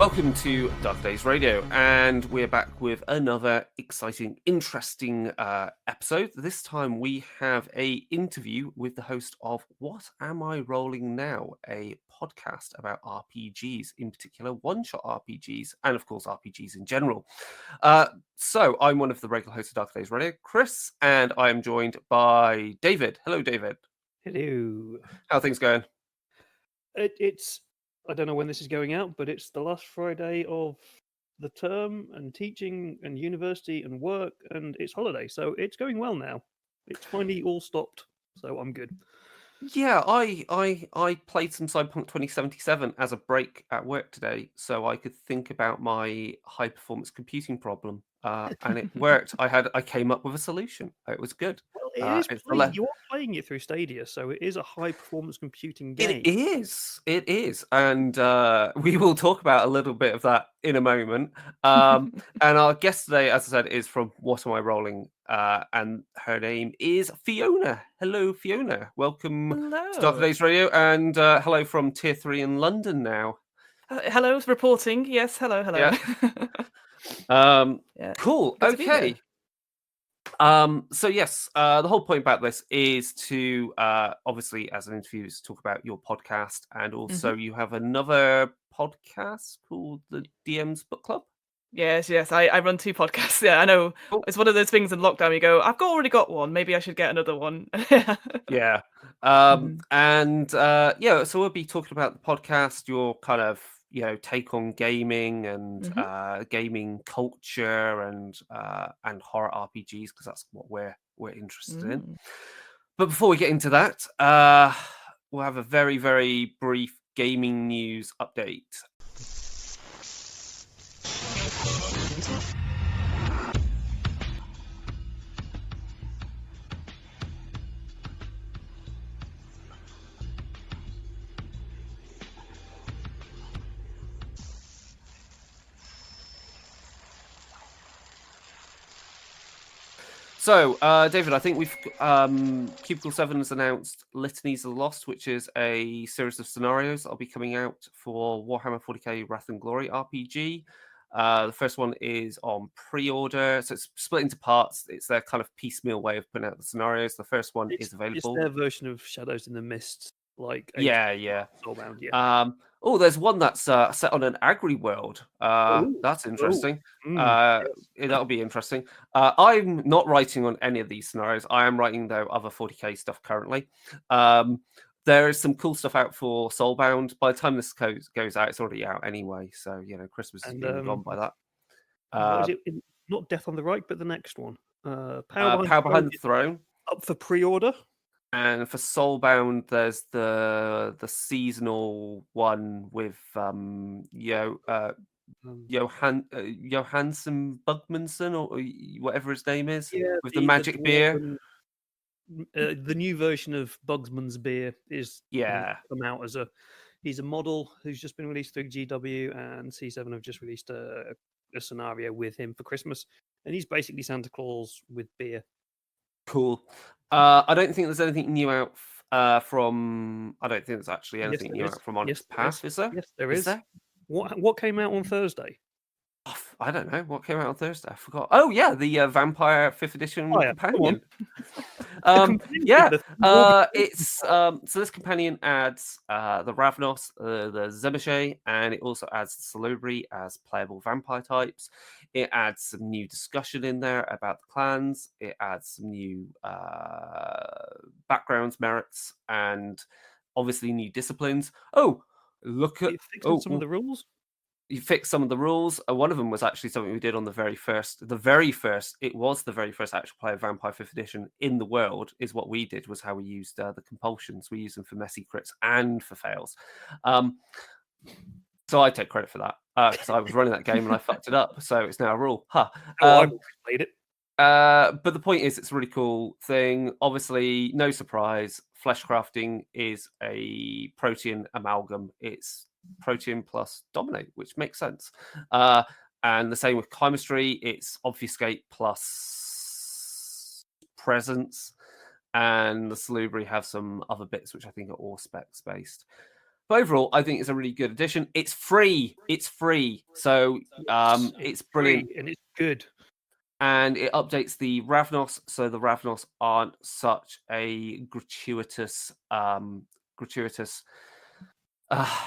Welcome to Dark Days Radio, and we're back with another exciting, interesting episode. This time we have a interview with the host of What Am I Rolling Now? A podcast about RPGs, in particular one-shot RPGs, and of course RPGs in general. So I'm one of the regular hosts of Dark Days Radio, Chris, and I am joined by David. Hello, David. Hello. How are things going? It's I don't know when this is going out, but it's the last Friday of the term and teaching and university and work, and it's holiday, so it's going well now. It's finally all stopped, so I'm good. Yeah, I played some Cyberpunk 2077 as a break at work today, so I could think about my high performance computing problem, and it worked. I came up with a solution. It was good. Well, It's the le- you are playing it through Stadia, so it is a high performance computing It game. is, and we will talk about a little bit of that in a moment. And our guest today, as I said, is from What Am I Rolling? And her name is Fiona. Hello, Fiona. Welcome to Dark Hello. Days Radio, and hello from Tier 3 in London now. Hello, reporting. Yes, hello. Yeah. Yeah, Cool. good to be Okay. here. So yes, the whole point about this is to obviously, as an interview, is to talk about your podcast, and also you have another podcast called the DM's Book Club. Yes, I run 2 podcasts. Yeah, I know. Cool. It's one of those things in lockdown you go, already got one. Maybe I should get another one. Yeah. And yeah, so we'll be talking about the podcast, your kind of take on gaming and gaming culture and horror RPGs, because that's what we're interested in. But before we get into that, we'll have a very, very brief gaming news update. So, David, I think we've Cubicle 7 has announced Litanies of the Lost, which is a series of scenarios that'll be coming out for Warhammer 40k Wrath and Glory RPG. The first one is on pre-order, so it's split into parts. It's their kind of piecemeal way of putting out the scenarios. The first one is available. It's their version of Shadows in the Mist, like yeah. Soulbound, yeah. There's one that's set on an agri world. That's interesting. That'll be interesting. I'm not writing on any of these scenarios. I am writing, though, other 40k stuff currently. There is some cool stuff out for Soulbound. By the time this goes out, it's already out anyway. So, Christmas is being gone by that. What is it? Not Death on the Right, but the next one. Power Behind the Throne. Up for pre-order. And for Soulbound, there's the seasonal one with Johansson Bugmanson or whatever his name is, with the magic beer. The new version of Bugsman's beer is come out as he's a model who's just been released through GW, and C7 have just released a scenario with him for Christmas, and he's basically Santa Claus with beer. Cool. I don't think there's anything new out from. I don't think there's actually anything new out from Onyx Path. Is there? Yes, there is. What came out on Thursday? I don't know what came out on Thursday. I forgot. Oh yeah, the Vampire 5th Edition companion. It's so this companion adds the Ravnos, the Zemiche, and it also adds the Salubri as playable vampire types. It adds some new discussion in there about the clans. It adds some new backgrounds, merits, and obviously new disciplines. Oh, look at some of the rules. You fixed some of the rules. One of them was actually something we did on the very first actual play of Vampire 5th Edition in the world, is what we did, was how we used the compulsions. We used them for messy crits and for fails. So I take credit for that, because I was running that game and I fucked it up. So it's now a rule. I've always played it. But the point is, it's a really cool thing. Obviously, no surprise, flesh crafting is a Protean amalgam. It's Protean plus Dominate, which makes sense. And the same with Chemistry. It's Obfuscate plus Presence. And the Salubri have some other bits which I think are all specs based. But overall, I think it's a really good addition. It's free. It's free. So it's brilliant. Free and it's good. And it updates the Ravnos, so the Ravnos aren't such a gratuitous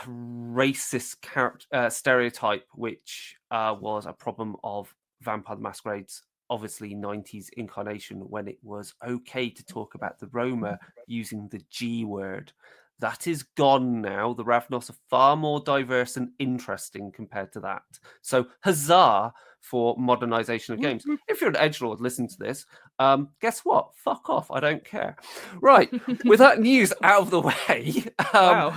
racist stereotype, which was a problem of Vampire the Masquerade's obviously 90s incarnation, when it was okay to talk about the Roma using the G word. That is gone now. The Ravnos are far more diverse and interesting compared to that. So huzzah for modernization of games. If you're an edgelord, listen to this. Guess what? Fuck off. I don't care. Right. With that news out of the way. Wow.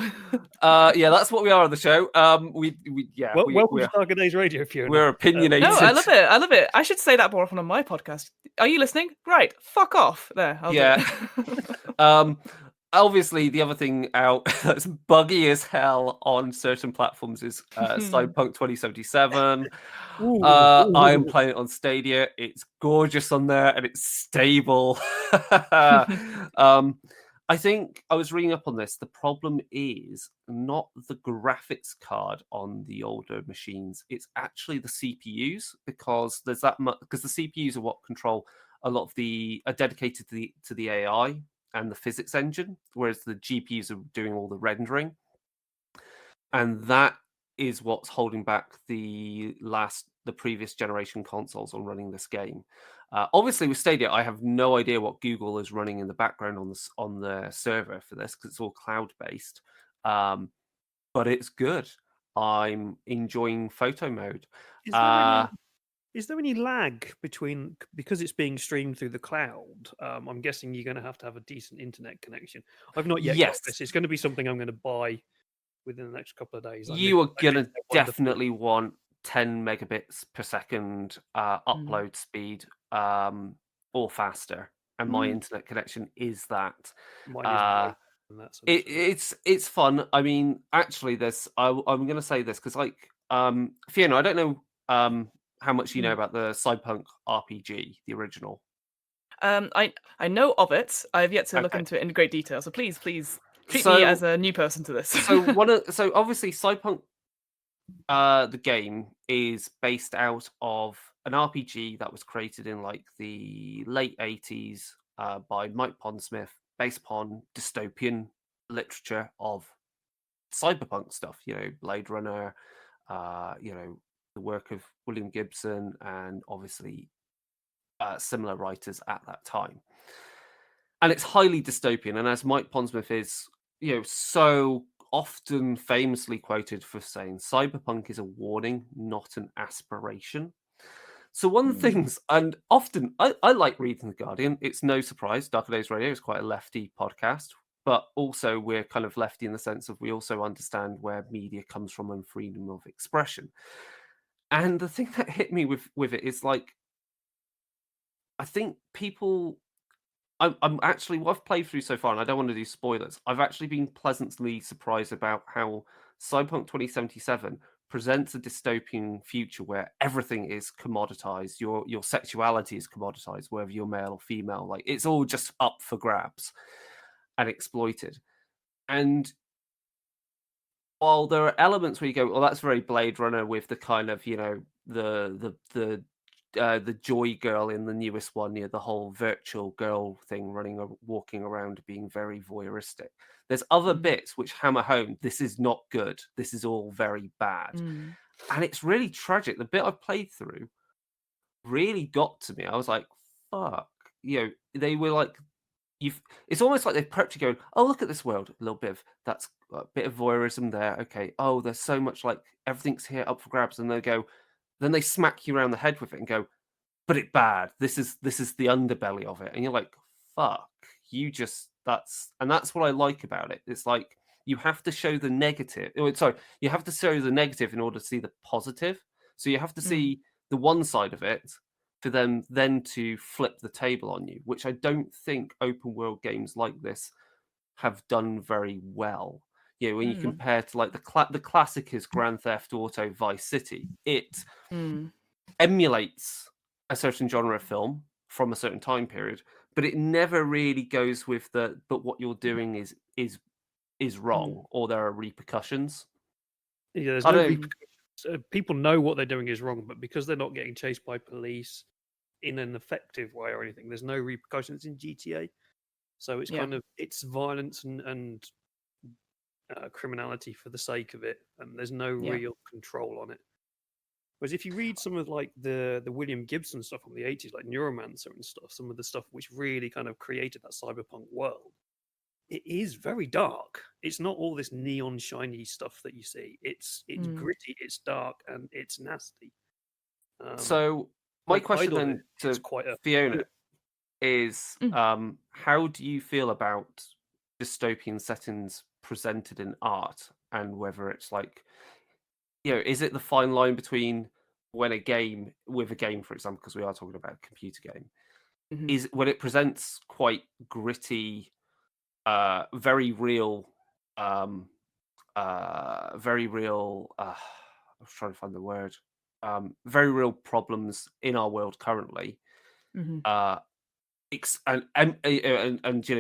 Yeah, that's what we are on the show. Welcome to Darker Days Radio, Fiona. We're opinionated. No, I love it. I love it. I should say that more often on my podcast. Are you listening? Right. Fuck off. There. I'll do it. Obviously, the other thing out that's buggy as hell on certain platforms is Cyberpunk 2077. I am playing it on Stadia. It's gorgeous on there and it's stable. I think I was reading up on this. The problem is not the graphics card on the older machines. It's actually the CPUs, because there's that much, because the CPUs are what control a lot of are dedicated to the AI and the physics engine, whereas the GPUs are doing all the rendering. And that is what's holding back the previous generation consoles on running this game. Obviously, with Stadia, I have no idea what Google is running in the background on the server for this, because it's all cloud-based. But it's good. I'm enjoying photo mode. Is there any lag between, because it's being streamed through the cloud? I'm guessing you're going to have a decent internet connection. I've not yet got this. It's going to be something I'm going to buy within the next couple of days. You are going to definitely want 10 megabits per second upload speed or faster. And my internet connection is that. Mine is it's fun. I mean, actually, I'm going to say this because, like, Fiona, I don't know how much you know about the Cyberpunk RPG, the original. I know of it. I've yet to look into it in great detail. So please treat me as a new person to this. so obviously Cyberpunk, the game is based out of an RPG that was created in like the late 80s by Mike Pondsmith, based upon dystopian literature of cyberpunk stuff. You know, Blade Runner. You know, the work of William Gibson and obviously similar writers at that time. And it's highly dystopian. And as Mike Pondsmith is, you know, so often famously quoted for saying, cyberpunk is a warning, not an aspiration. So one of the things, and often I like reading The Guardian. It's no surprise. Darker Days Radio is quite a lefty podcast, but also we're kind of lefty in the sense of we also understand where media comes from and freedom of expression. And the thing that hit me with it is, like, I think people, I'm actually, what I've played through so far, and I don't want to do spoilers, I've actually been pleasantly surprised about how Cyberpunk 2077 presents a dystopian future where everything is commoditized. Your sexuality is commoditized, whether you're male or female. Like, it's all just up for grabs and exploited. And while there are elements where you go, well, that's very Blade Runner with the kind of, you know, the joy girl in the newest one, you know, the whole virtual girl thing walking around being very voyeuristic. There's other bits which hammer home, this is not good. This is all very bad. And it's really tragic. The bit I played through really got to me. I was like, fuck. You know, they were like, it's almost like they've prepped you going, oh, look at this world. A little bit of, that's a bit of voyeurism there. Okay. Oh, there's so much, like, everything's here up for grabs. And then they smack you around the head with it and go, but it's bad. This is the underbelly of it. And you're like, fuck, that's what I like about it. It's like, you have to show the negative. You have to show the negative in order to see the positive. So you have to see the one side of it for them then to flip the table on you, which I don't think open world games like this have done very well. You know, when you compare to, like, the classic is Grand Theft Auto Vice City, it emulates a certain genre of film from a certain time period, but it never really goes with but what you're doing is is wrong or there are repercussions. Yeah, there's no repercussions. People know what they're doing is wrong, but because they're not getting chased by police in an effective way or anything, there's no repercussions in GTA. So it's kind of it's violence and criminality for the sake of it, and there's no real control on it. Whereas if you read some of like the William Gibson stuff from the 80s, like Neuromancer and stuff, some of the stuff which really kind of created that cyberpunk world, it is very dark. It's not all this neon shiny stuff that you see. It's gritty, it's dark, and it's nasty. So my question then to Fiona is, how do you feel about dystopian settings presented in art, and whether it's like, is it the fine line between when a game, for example, because we are talking about a computer game, is when it presents quite gritty, very real, very real. I was trying to find the word. Very real problems in our world currently. And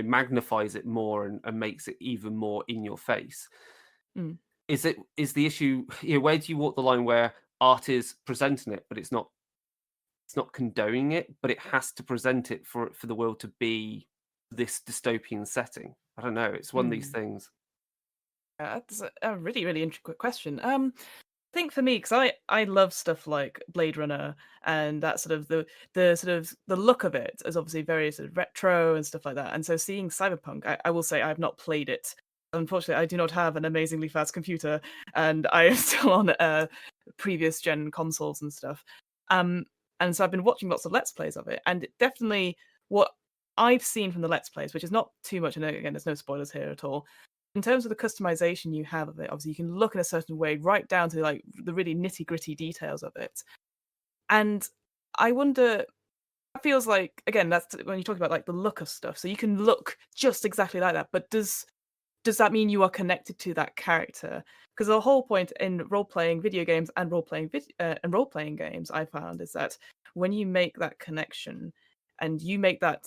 magnifies it more and makes it even more in your face. Is the issue? Where do you walk the line where art is presenting it, but it's not condoning it, but it has to present it for the world to be this dystopian setting? I don't know. It's one of these things. That's a really, really interesting question. I think for me, because I love stuff like Blade Runner and that sort of the look of it is obviously very sort of retro and stuff like that. And so seeing Cyberpunk, I will say I have not played it. Unfortunately, I do not have an amazingly fast computer, and I am still on previous gen consoles and stuff. And so I've been watching lots of Let's Plays of it, and definitely what I've seen from the Let's Plays, which is not too much, and again, there's no spoilers here at all. In terms of the customization you have of it, obviously you can look in a certain way, right down to like the really nitty gritty details of it. And I wonder, it feels like, again, that's when you talk about like the look of stuff. So you can look just exactly like that, but does that mean you are connected to that character? Because the whole point in role-playing video games and role-playing games, I found, is that when you make that connection and you make that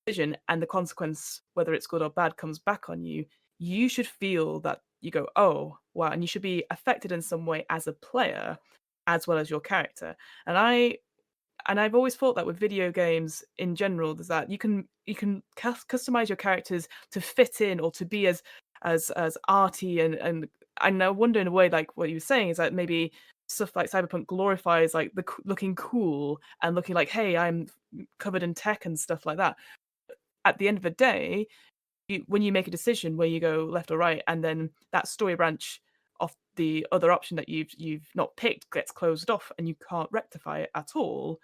decision and the consequence, whether it's good or bad, comes back on you, you should feel that you go, oh, wow, and you should be affected in some way as a player as well as your character. And I've always thought that with video games in general, is that you can customize your characters to fit in or to be as arty and I wonder in a way, like what you were saying, is that maybe stuff like Cyberpunk glorifies like the looking cool and looking like, hey, I'm covered in tech and stuff like that. At the end of the day, when you make a decision where you go left or right, and then that story branch of the other option that you've not picked gets closed off and you can't rectify it at all,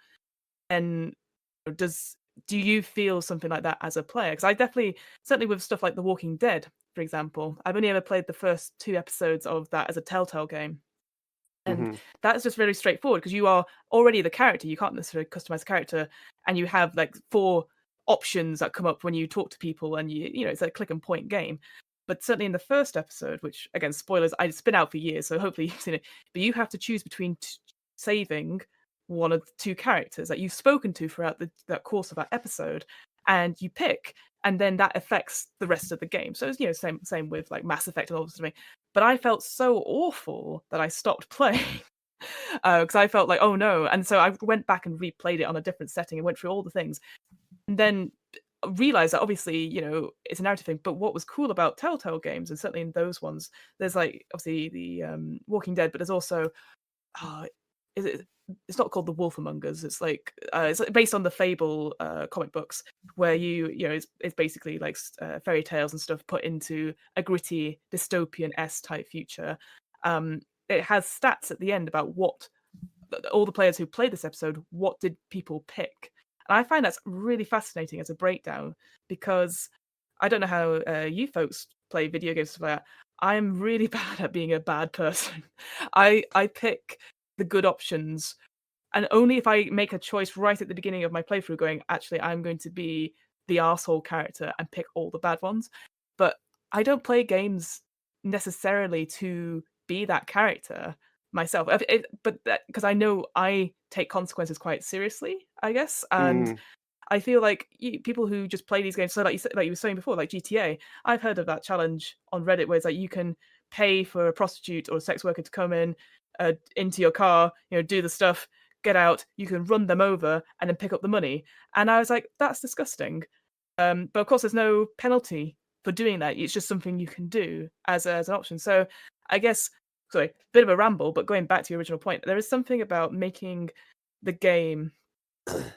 and do you feel something like that as a player? Because I definitely, certainly with stuff like The Walking Dead, for example, I've only ever played the first 2 episodes of that as a Telltale game. And that's just very straightforward because you are already the character. You can't necessarily customize the character, and you have like 4 options that come up when you talk to people, and you know it's a click and point game. But certainly in the first episode, which again spoilers, it's been out for years, so hopefully you've seen it. But you have to choose between saving one of the 2 characters that you've spoken to throughout that course of that episode, and you pick, and then that affects the rest of the game. So it's same with like Mass Effect and all this. But I felt so awful that I stopped playing because I felt like, oh no. And so I went back and replayed it on a different setting and went through all the things. And then realized that obviously, it's a narrative thing. But what was cool about Telltale games, and certainly in those ones, there's like obviously the Walking Dead, but there's also, it's not called The Wolf Among Us. It's like it's based on the Fable comic books, where it's basically like fairy tales and stuff put into a gritty dystopian-esque type future. It has stats at the end about what all the players who played this episode, what did people pick? And I find that's really fascinating as a breakdown, because I don't know how you folks play video games like that. I'm really bad at being a bad person. I pick the good options, and only if I make a choice right at the beginning of my playthrough going, actually, I'm going to be the arsehole character and pick all the bad ones. But I don't play games necessarily to be that character myself. But because I know I take consequences quite seriously, I guess. And I feel like people who just play these games, so like you were saying before, like GTA, I've heard of that challenge on Reddit where it's like you can pay for a prostitute or a sex worker to come into your car, do the stuff, get out, you can run them over and then pick up the money. And I was like, that's disgusting. But of course, there's no penalty for doing that. It's just something you can do as an option. So I guess, sorry, bit of a ramble, but going back to your original point, there is something about making the game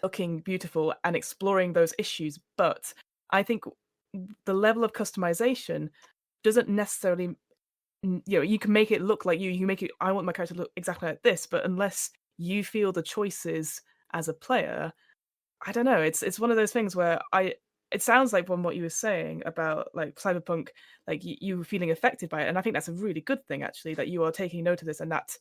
looking beautiful and exploring those issues. But I think the level of customization doesn't necessarily, you can make it look like you make it, I want my character to look exactly like this, but unless you feel the choices as a player, I don't know. It's one of those things where it sounds like from what you were saying about like Cyberpunk, like you were feeling affected by it, and I think that's a really good thing actually, that you are taking note of this, and that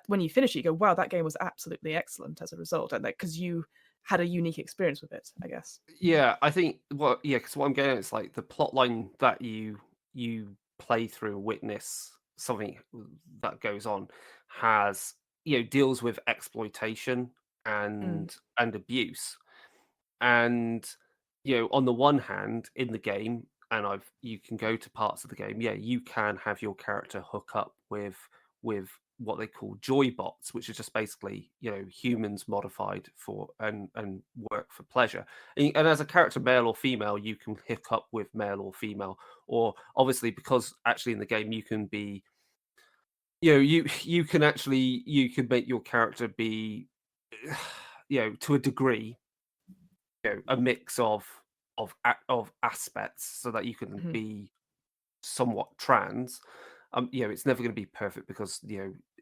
when you finish it, you go, wow, that game was absolutely excellent as a result, and like because you had a unique experience with it, I guess. Yeah, I think because what I'm getting at is like the plot line that you play through, witness something that goes on, has deals with exploitation Mm, and abuse. And on the one hand, in the game, and you can go to parts of the game, you can have your character hook up with what they call joy bots, which is just basically humans modified for and work for pleasure. And as a character, male or female, you can hook up with male or female, or obviously because actually in the game you can be you can make your character be to a degree a mix of aspects so that you can mhm, be somewhat trans. It's never going to be perfect because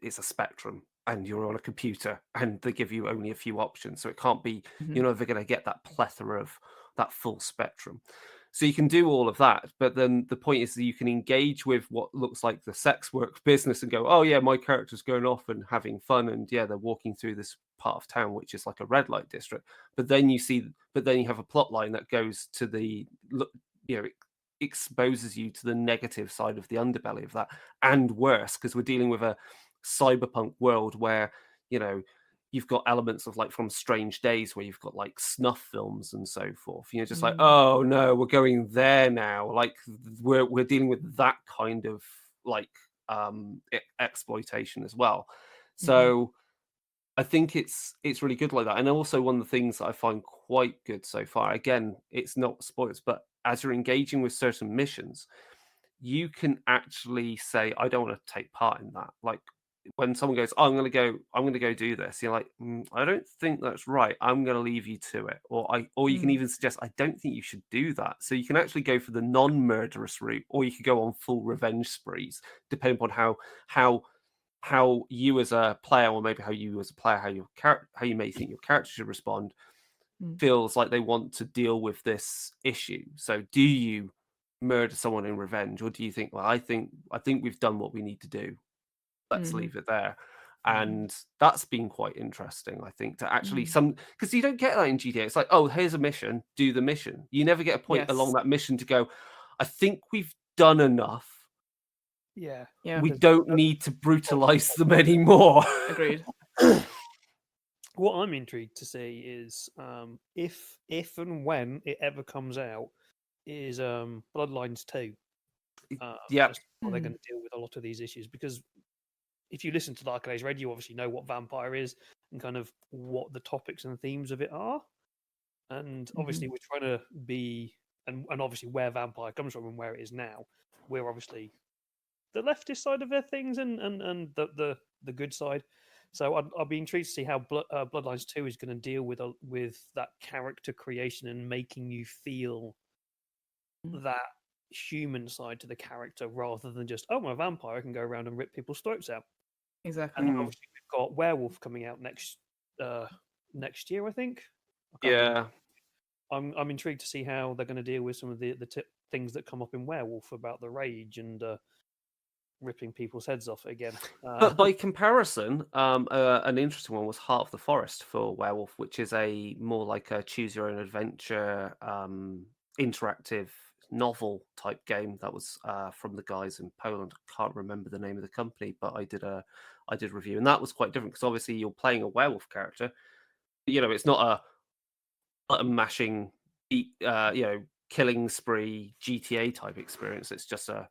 it's a spectrum and you're on a computer and they give you only a few options, so it can't be. mhm, You're never going to get that plethora of that full spectrum. So you can do all of that, but then the point is that you can engage with what looks like the sex work business and go, oh yeah, my character's going off and having fun, and yeah, they're walking through this part of town which is like a red light district. But then you have a plot line that goes to it exposes you to the negative side of the underbelly of that, and worse, because we're dealing with a cyberpunk world where you know you've got elements of like from Strange Days where you've got like snuff films and so forth. Just like, mm, oh no, we're going there now. Like we're dealing with that kind of like exploitation as well. mhm, So I think it's really good like that. And also one of the things that I find quite good so far, again, it's not spoilers, but as you're engaging with certain missions, you can actually say, I don't want to take part in that. Like when someone goes, oh, I'm gonna go do this, you're like, I don't think that's right. I'm gonna leave you to it. Or you can mm, even suggest, I don't think you should do that. So you can actually go for the non-murderous route, or you could go on full revenge sprees, depending upon how how you as a player, or maybe how you as a player, how you may think your character should respond, mm, feels like they want to deal with this issue. So do you murder someone in revenge, or do you think, well, I think we've done what we need to do. Let's mhm, leave it there. And that's been quite interesting, I think, to actually mm. some because you don't get that in GTA. It's like, oh, here's a mission, do the mission. You never get a point along Yes, that mission to go, I think we've done enough. Yeah, yeah, We because don't need to brutalize them anymore. agreed. what I'm intrigued to see is if and when it ever comes out is Bloodlines 2. Yeah. As to how they're going Mm, to deal with a lot of these issues, because if you listen to Dark Age Radio, you obviously know what vampire is and kind of what the topics and themes of it are. And obviously, mhm, we're trying to be, and obviously where vampire comes from and where it is now, we're obviously the leftist side of their things and the good side. So I'd be intrigued to see how Bloodlines 2 is going to deal with that character creation and making you feel mm, that human side to the character rather than just, oh, I'm a vampire, I can go around and rip people's throats out. And exactly. then Mm, obviously we've got Werewolf coming out next year, I think. I can't remember. yeah. I'm intrigued to see how they're going to deal with some of the things that come up in Werewolf about the rage and ripping people's heads off again. But by comparison, an interesting one was Heart of the Forest for Werewolf, which is a more like a choose your own adventure, interactive novel type game that was from the guys in Poland. I can't remember the name of the company, but I did review, and that was quite different because obviously you're playing a werewolf character. It's not button mashing, killing spree GTA type experience. It's just a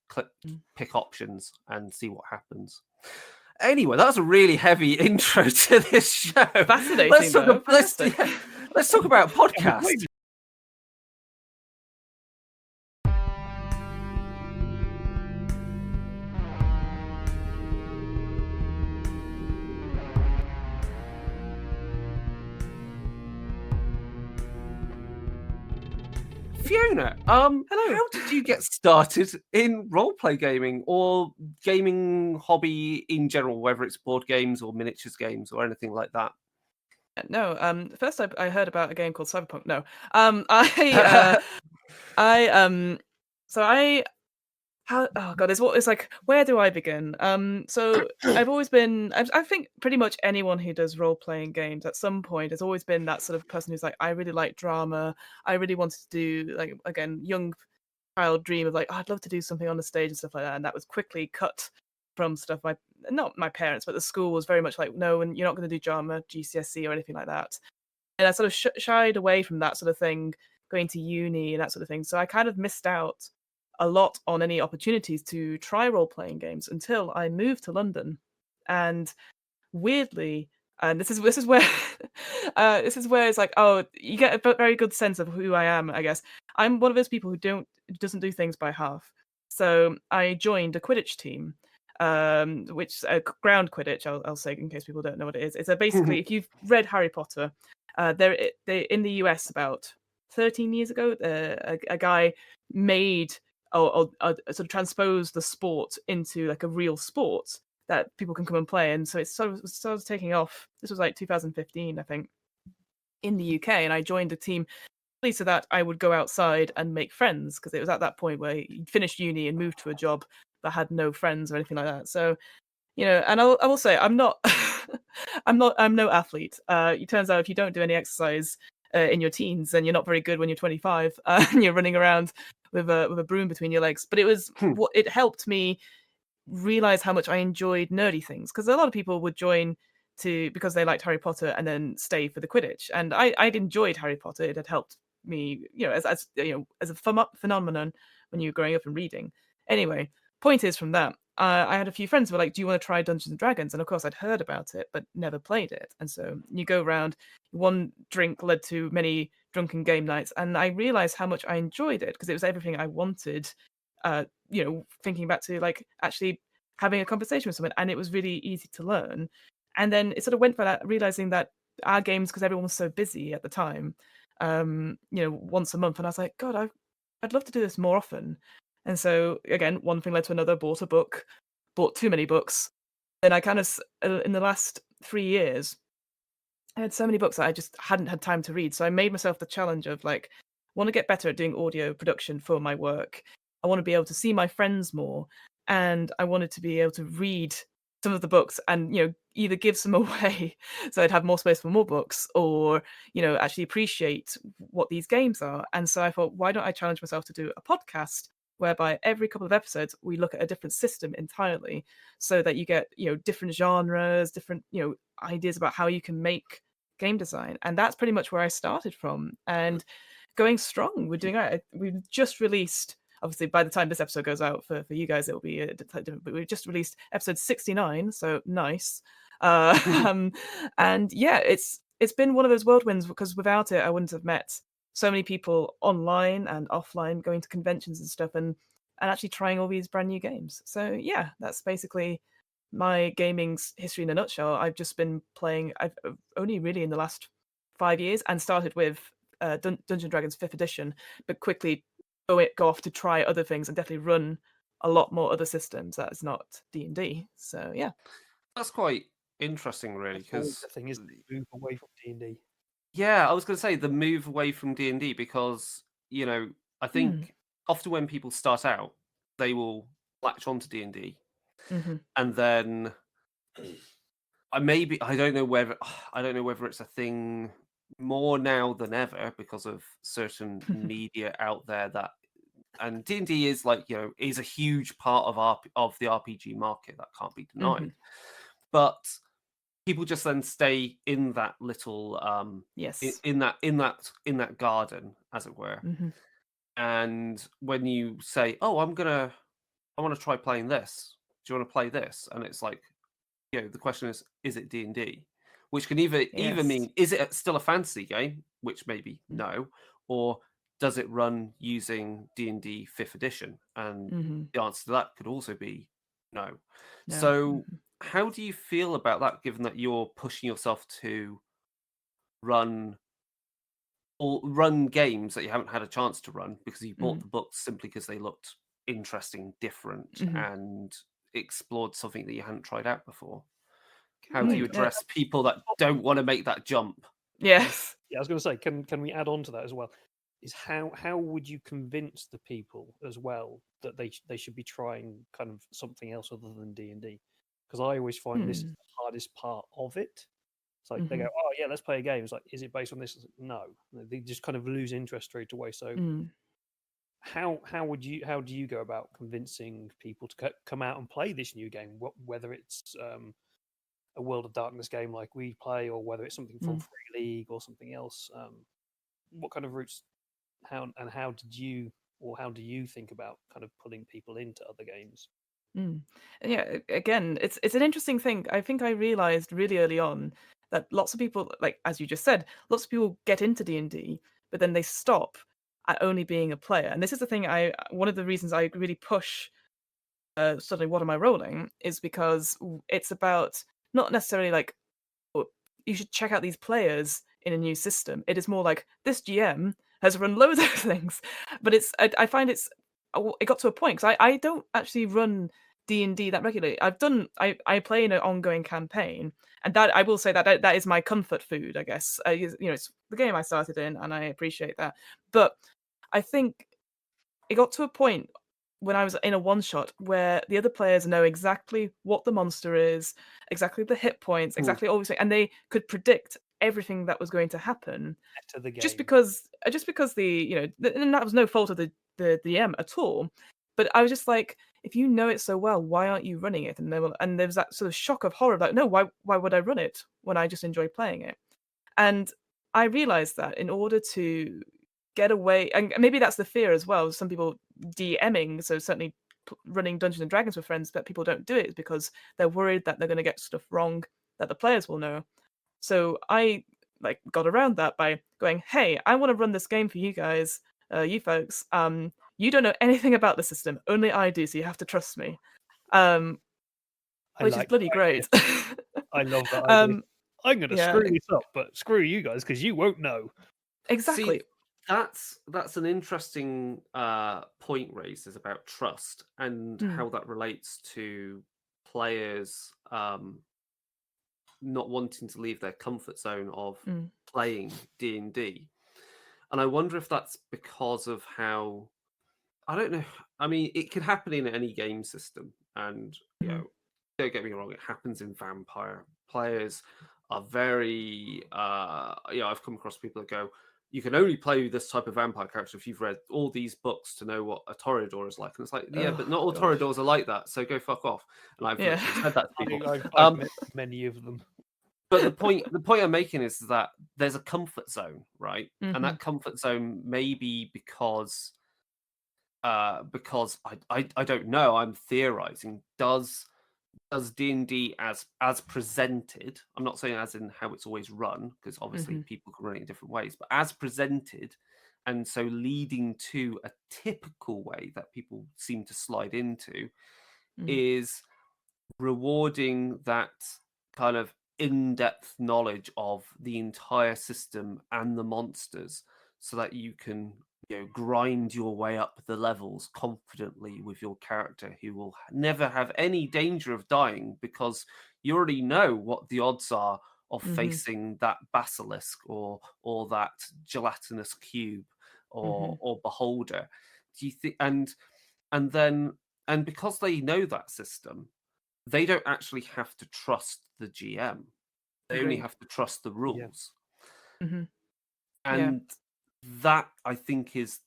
click, pick options and see what happens. Anyway, that was a really heavy intro to this show. Fascinating. Let's talk about podcasts. Fiona, hello. How did you get started in roleplay gaming or gaming hobby in general, whether it's board games or miniatures games or anything like that? No, first I heard about a game called Cyberpunk. No, oh god, it's like, where do I begin? So I've always been, I think pretty much anyone who does role playing games at some point has always been that sort of person who's like, I really like drama. I really wanted to do, like, again, young child dream of like, oh, I'd love to do something on the stage and stuff like that. And that was quickly cut from stuff not my parents, but the school was very much like, no, and you're not going to do drama, GCSE or anything like that. And I sort of shied away from that sort of thing, going to uni and that sort of thing. So I kind of missed out a lot on any opportunities to try role-playing games until I moved to London. And weirdly, and this is where this is where it's like, oh, you get a very good sense of who I am, I guess. I'm one of those people who doesn't do things by half. So I joined a Quidditch team, which ground Quidditch, I'll say in case people don't know what it is. It's basically, if you've read Harry Potter, they in the US about 13 years ago, a guy made or sort of transposed the sport into like a real sport that people can come and play. And so it started taking off. This was like 2015, I think, in the UK. And I joined the team so that I would go outside and make friends, because it was at that point where you finished uni and moved to a job but had no friends or anything like that. So, and I will say, I'm not, I'm no athlete. It turns out if you don't do any exercise in your teens, then you're not very good when you're 25 and you're running around with a broom between your legs. But it helped me realize how much I enjoyed nerdy things, because a lot of people would join because they liked Harry Potter and then stay for the Quidditch. And I'd enjoyed Harry Potter. It had helped me, as a phenomenon when you were growing up and reading. Anyway, point is, from that, I had a few friends who were like, do you want to try Dungeons and Dragons? And of course I'd heard about it, but never played it. And so you go around, one drink led to many drunken game nights. And I realized how much I enjoyed it, because it was everything I wanted, thinking back to like actually having a conversation with someone. And it was really easy to learn. And then it sort of went for that, realizing that our games, because everyone was so busy at the time, once a month. And I was like, God, I'd love to do this more often. And so, again, one thing led to another, bought a book, bought too many books. Then I kind of, in the last 3 years, I had so many books that I just hadn't had time to read. So I made myself the challenge of like, I want to get better at doing audio production for my work. I want to be able to see my friends more. And I wanted to be able to read some of the books and, either give some away so I'd have more space for more books, or, actually appreciate what these games are. And so I thought, why don't I challenge myself to do a podcast whereby every couple of episodes we look at a different system entirely, so that you get, different genres, different, ideas about how you can make game design. And that's pretty much where I started from, and going strong. We're doing it. We've just released, obviously by the time this episode goes out for you guys, it'll be different, but we've just released episode 69, so nice. And yeah, it's been one of those whirlwinds, because without it I wouldn't have met so many people online and offline, going to conventions and stuff, and actually trying all these brand new games. So yeah, that's basically my gaming history in a nutshell. I've just been playing, I've only really in the last 5 years, and started with Dungeons and Dragons 5th edition, but quickly go off to try other things and definitely run a lot more other systems that is not D&D. So yeah, that's quite interesting, really, because the thing is to move away from D&D. Yeah, I was going to say the move away from D&D, because I think often when people start out, they will latch onto D&D, and then I don't know whether it's a thing more now than ever because of certain media out there that, and D&D is like is a huge part of the RPG market, that can't be denied. But people just then stay in that little Yes. in that garden, as it were. Mm-hmm. And when you say, "Oh, I want to try playing this. Do you want to play this?" And it's like, the question is it D&D? Which can either Yes. mean, is it still a fantasy game, which maybe Mm. no, or does it run using D&D 5th edition? And Mm-hmm. the answer to that could also be no. No. So how do you feel about that, given that you're pushing yourself to run run games that you haven't had a chance to run because you bought Mm. the books simply because they looked interesting, different, Mm-hmm. and explored something that you hadn't tried out before? How do you Mm. address people that don't want to make that jump? Yes. Yeah, I was going to say, can we add on to that as well? Is how would you convince the people as well that they should be trying kind of something else other than D&D? Because I always find this is Mm. the hardest part of it. It's like they Mm-hmm. go, "Oh yeah, let's play a game." It's like, "Is it based on this?" It's like, no, they just kind of lose interest straight away. So Mm. how do you go about convincing people to come out and play this new game? Whether it's a World of Darkness game like we play, or whether it's something from Mm. Free League or something else. What kind of routes? How did you, or how do you think about kind of pulling people into other games? Mm. Yeah, again, it's an interesting thing. I think I realized really early on that lots of people, like as you just said, lots of people get into D&D, but then they stop at only being a player. And this is the thing. One of the reasons I really push suddenly what am I rolling is because it's about not necessarily like, "Oh, you should check out these players in a new system." It is more like this GM has run loads of things, but I find it got to a point because I don't actually run D&D that regularly. I play in an ongoing campaign, and that I will say that is my comfort food, I guess. It's the game I started in, and I appreciate that. But I think it got to a point when I was in a one shot where the other players know exactly what the monster is, exactly the hit points, Hmm. exactly all these things, and they could predict everything that was going to happen. To the game, Just because and that was no fault of the DM at all. But I was just like, if you know it so well, why aren't you running it? And there was that sort of shock of horror, like, no, why would I run it when I just enjoy playing it? And I realized that in order to get away, and maybe that's the fear as well. Some people DMing, so certainly running Dungeons and Dragons with friends, but people don't do it because they're worried that they're going to get stuff wrong that the players will know. So I got around that by going, "Hey, I want to run this game for you guys, you folks. You don't know anything about the system, only I do, so you have to trust me." Um, I which is like bloody that idea. great. I love that idea. I'm going to Yeah, screw this up, but screw you guys because you won't know. See, exactly. that's an interesting point raised, is about trust and Mm, how that relates to players not wanting to leave their comfort zone of mm, playing D&D. And I wonder if that's because of how, I don't know. I mean, it could happen in any game system, and mhm, don't get me wrong, it happens in Vampire. Players are very, I've come across people that go, "You can only play this type of vampire character if you've read all these books to know what a Toreador is like." And it's like, yeah, but oh not all gosh. Toreadors are like that, so go fuck off. And I've Yeah. literally said that to people. I've met many of them. But the point I'm making is that there's a comfort zone, right? And Mhm, that comfort zone may be because I don't know, I'm theorizing. Does D&D as presented, I'm not saying as in how it's always run, because obviously mhm, people can run it in different ways, but as presented, and so leading to a typical way that people seem to slide into, mm, is rewarding that kind of in-depth knowledge of the entire system and the monsters, so that you can grind your way up the levels confidently with your character, who will never have any danger of dying, because you already know what the odds are of mhm, facing that basilisk, or that gelatinous cube, or mhm, beholder. Do you think? And because they know that system, they don't actually have to trust the GM. They only agreed. have to trust the Yeah. rules. Mhm, yeah. And that, I think, is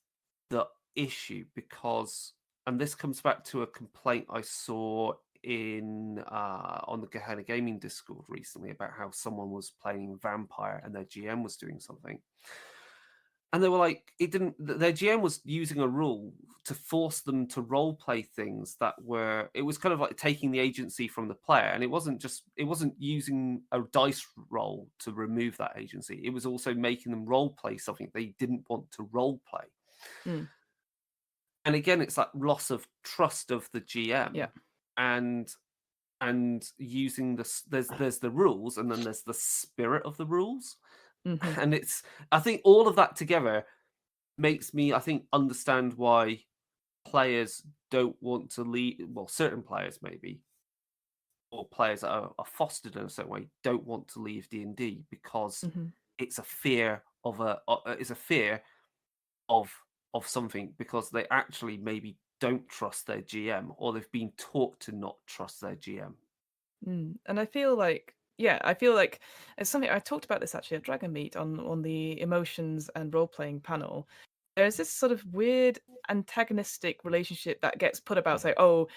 the issue, because, and this comes back to a complaint I saw in on the Gehenna Gaming Discord recently about how someone was playing Vampire and their GM was doing something. And they were like, their GM was using a rule to force them to role play things it was kind of like taking the agency from the player. And it wasn't using a dice roll to remove that agency. It was also making them role play something they didn't want to role play. Mm. And again, it's that loss of trust of the GM. Yeah. And using there's the rules, and then there's the spirit of the rules. Mm-hmm. And I think all of that together makes me, I think, understand why players don't want to leave. Well, certain players maybe, or players that are fostered in a certain way, don't want to leave D&D because Mm-hmm. it's a fear of of something, because they actually maybe don't trust their GM, or they've been taught to not trust their GM. And I feel like it's something I talked about this actually at Dragon Meet on the emotions and role playing panel. There's this sort of weird antagonistic relationship that gets put about, say, oh,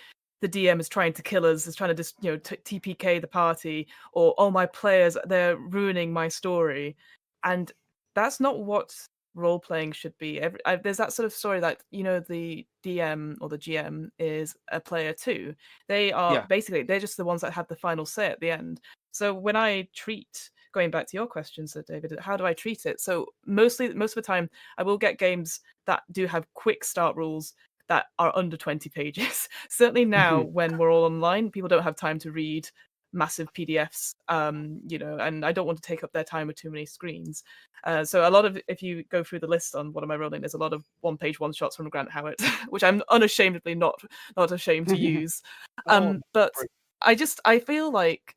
the DM is trying to kill us, is trying to just TPK the party, or oh, my players, they're ruining my story, and that's not what role playing should be. There's that sort of story that the DM or the GM is a player too. They are basically, they're just the ones that have the final say at the end. So when I treat, going back to your question, Sir David, how do I treat it? So most of the time, I will get games that do have quick start rules that are under 20 pages. Certainly now, when we're all online, people don't have time to read massive PDFs, and I don't want to take up their time with too many screens. So a lot of, if you go through the list on what am I rolling, there's a lot of one-page one-shots from Grant Howitt, which I'm unashamedly not ashamed to use. But I feel like,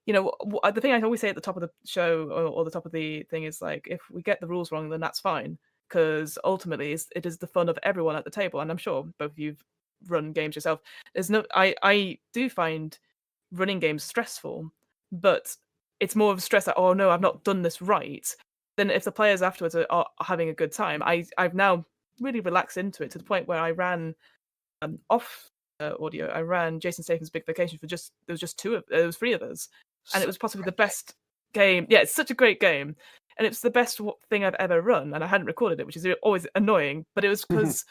the thing I always say at the top of the show or the top of the thing is, like, if we get the rules wrong, then that's fine, because ultimately it is the fun of everyone at the table. And I'm sure both of you've run games yourself. I do find running games stressful, but it's more of a stress that, oh no, I've not done this right. Then if the players afterwards are having a good time, I've now really relaxed into it to the point where I ran off audio. I ran Jason Statham's Big Vacation there was just there was 3 of us, and it was possibly the best game. Yeah, it's such a great game, and it's the best thing I've ever run, and I hadn't recorded it, which is always annoying. But it was because,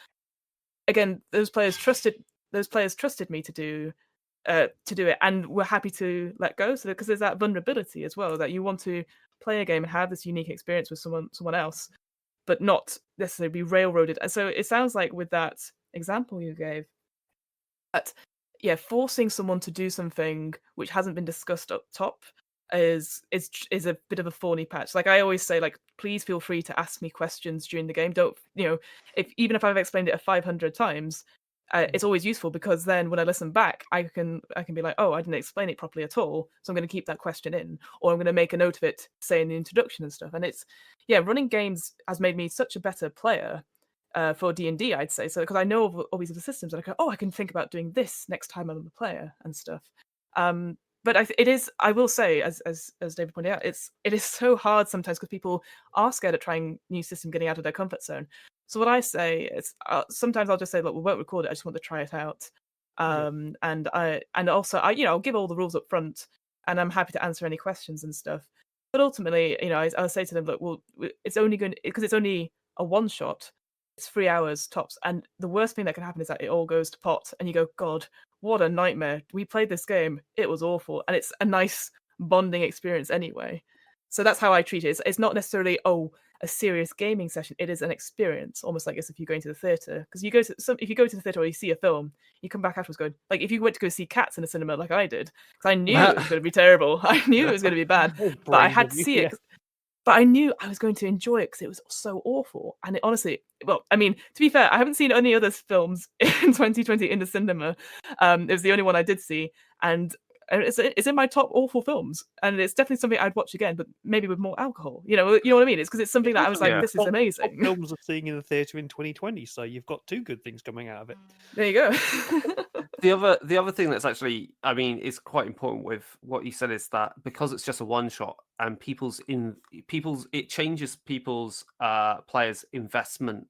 again, those players trusted me to do it, and we're happy to let go. So because there's that vulnerability as well, that you want to play a game and have this unique experience with someone else, but not necessarily be railroaded. And so it sounds like, with that example you gave, that forcing someone to do something which hasn't been discussed up top is a bit of a thorny patch. Like I always say, like, please feel free to ask me questions during the game. Don't, even if I've explained it 500 times, it's always useful, because then when I listen back, I can be like, oh, I didn't explain it properly at all, so I'm going to keep that question in, or I'm going to make a note of it, say in the introduction and stuff. And it's running games has made me such a better player for D&D, I'd say. So because I know of all these other systems, and I go, oh, I can think about doing this next time I'm a player and stuff. But I will say, as David pointed out, it is so hard sometimes, because people are scared at trying new system, getting out of their comfort zone. So what I say is, sometimes I'll just say, look, we won't record it, I just want to try it out. And also I'll give all the rules up front, and I'm happy to answer any questions and stuff. But ultimately, I'll say to them, look, well, it's only because it's only a one shot. It's 3 hours tops, and the worst thing that can happen is that it all goes to pot, and you go, God, what a nightmare. We played this game, it was awful, and it's a nice bonding experience anyway. So that's how I treat it. It's not necessarily, a serious gaming session. It is an experience, almost like as if you're going to the theatre. Because if you go to the theatre or you see a film, you come back afterwards going, like, if you went to go see Cats in a cinema like I did, because I knew it was going to be terrible. I knew it was going to be bad, but I had to see it. But I knew I was going to enjoy it because it was so awful. And it honestly, well, I mean, to be fair, I haven't seen any other films in 2020 in the cinema. It was the only one I did see, and it's in my top awful films, and it's definitely something I'd watch again, but maybe with more alcohol. You know what I mean? It's because it's something that I was like, this is amazing. Top films are seeing in the theatre in 2020, so you've got 2 good things coming out of it. There you go. The other thing that's actually, I mean, is quite important with what you said is that because it's just a one shot, and it changes people's players' investment.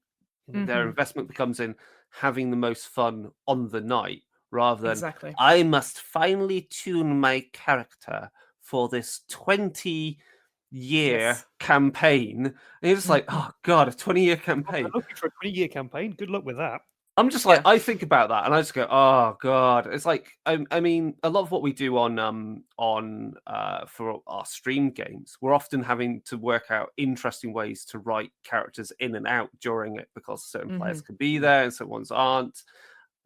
Their investment becomes in having the most fun on the night, rather than Exactly. I must finally tune my character for this 20-year Yes. campaign. And you're just like, Mhm. oh god, a 20-year I'm campaign. looking for a 20-year campaign. Good luck with that. I'm just Yeah. like, I think about that and I just go, oh god. It's like, I mean, a lot of what we do on for our stream games, we're often having to work out interesting ways to write characters in and out during it because certain players Mhm. can be there and certain ones aren't.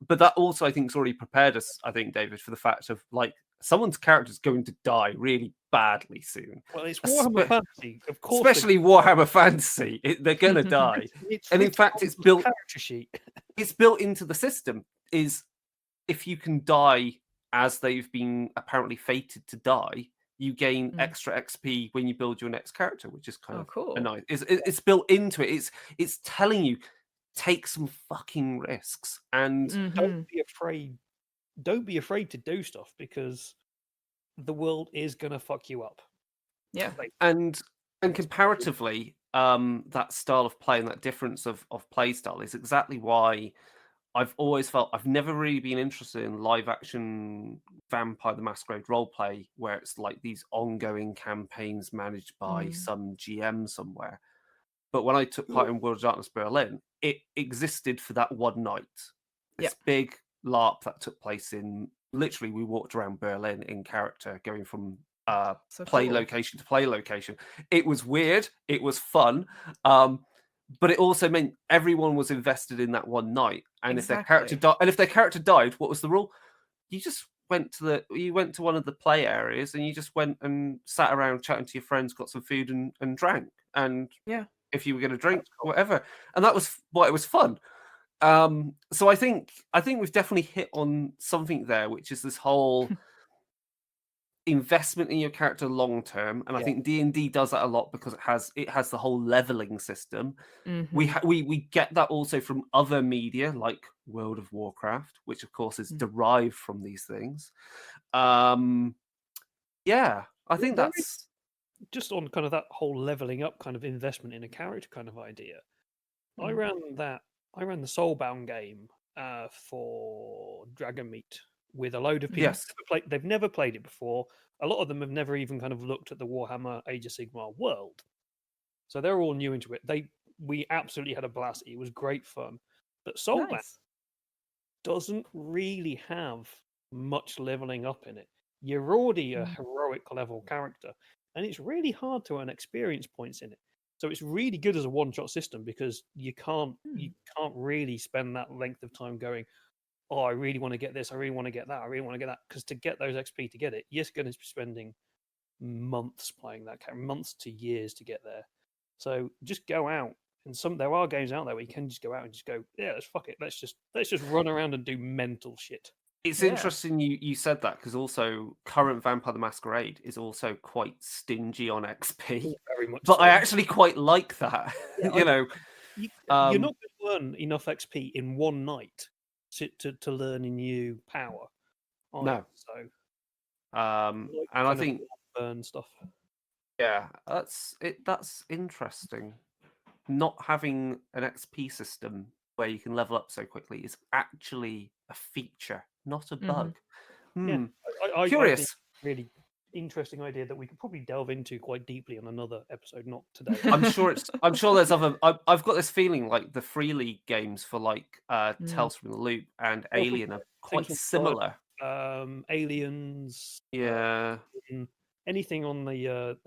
But that also, I think, has already prepared us, I think, David, for the fact of like someone's character is going to die really badly soon. Well, it's Warhammer Fantasy, of course. Especially Warhammer Fantasy, they're gonna die. It's And in written fact, on it's the built. character sheet. It's built into the system. Is if you can die as they've been apparently fated to die, you gain extra XP when you build your next character, which is kind Oh, of cool. a nice. It's built into it. It's telling you take some fucking risks and Don't be afraid. Don't be afraid to do stuff because the world is gonna fuck you up. Yeah. Like, and comparatively, that style of play and that difference of play style is exactly why I've always felt I've never really been interested in live action Vampire the Masquerade roleplay where it's like these ongoing campaigns managed by some GM somewhere. But when I took part in World of Darkness Berlin, it existed for that one night. Yeah. This big LARP that took place in literally we walked around Berlin in character, going from So play cool. location to play location. It was weird, it was fun. But it also meant everyone was invested in that one night. And if their character died, what was the rule? You just went to one of the play areas and you just went and sat around chatting to your friends, got some food and drank. And Yeah. if you were going to drink, whatever. And that was why it was fun. So I think we've definitely hit on something there, which is this whole investment in your character long term. And I think D&D does that a lot because it has the whole leveling system. We get that also from other media like World of Warcraft, which of course is derived from these things. Yeah, I think that's just on kind of that whole leveling up kind of investment in a character kind of idea. I ran the Soulbound game for Dragonmeet with a load of people. yes. They've never played it before. A lot of them have never even kind of looked at the Warhammer Age of Sigmar world, so they're all new into it. We absolutely had a blast. It was great fun, but Soulbound doesn't really have much leveling up in it. You're already a heroic level character, and it's really hard to earn experience points in it. So it's really good as a one-shot system because you can't really spend that length of time going, oh, I really want to get this, I really want to get that, I really want to get that. Because to get those XP to get it, you're going to be spending months playing that character, months to years to get there. So just go out. And there are games out there where you can just go out and just go, yeah, let's fuck it. Let's just run around and do mental shit. It's interesting you said that because also current Vampire the Masquerade is also quite stingy on XP. Very much But so. I actually quite like that. Yeah, you know, you're not going to earn enough XP in one night to learn a new power. No. So, and I think burn stuff. Yeah, that's interesting. Not having an XP system where you can level up so quickly is actually a feature, not a bug. Yeah, I Curious. think really interesting idea that we could probably delve into quite deeply on another episode, not today. I'm sure there's other. I've got this feeling like the Free League games for like Tales from the Loop and Alien are quite similar. Aliens. Yeah. Anything on the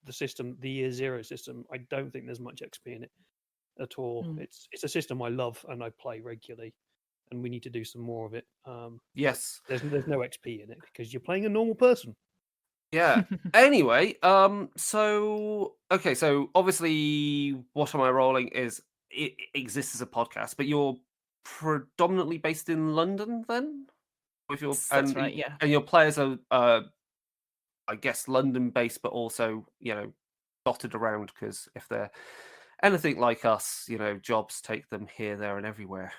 the system, the Year Zero system, I don't think there's much XP in it at all. It's a system I love and I play regularly, and we need to do some more of it. Yes. There's no XP in it because you're playing a normal person. Yeah. Anyway, so obviously, What Am I Rolling is it exists as a podcast, but you're predominantly based in London, then? With your That's right, yeah. and your players are I guess London based, but also dotted around because if they're anything like us, jobs take them here, there, and everywhere.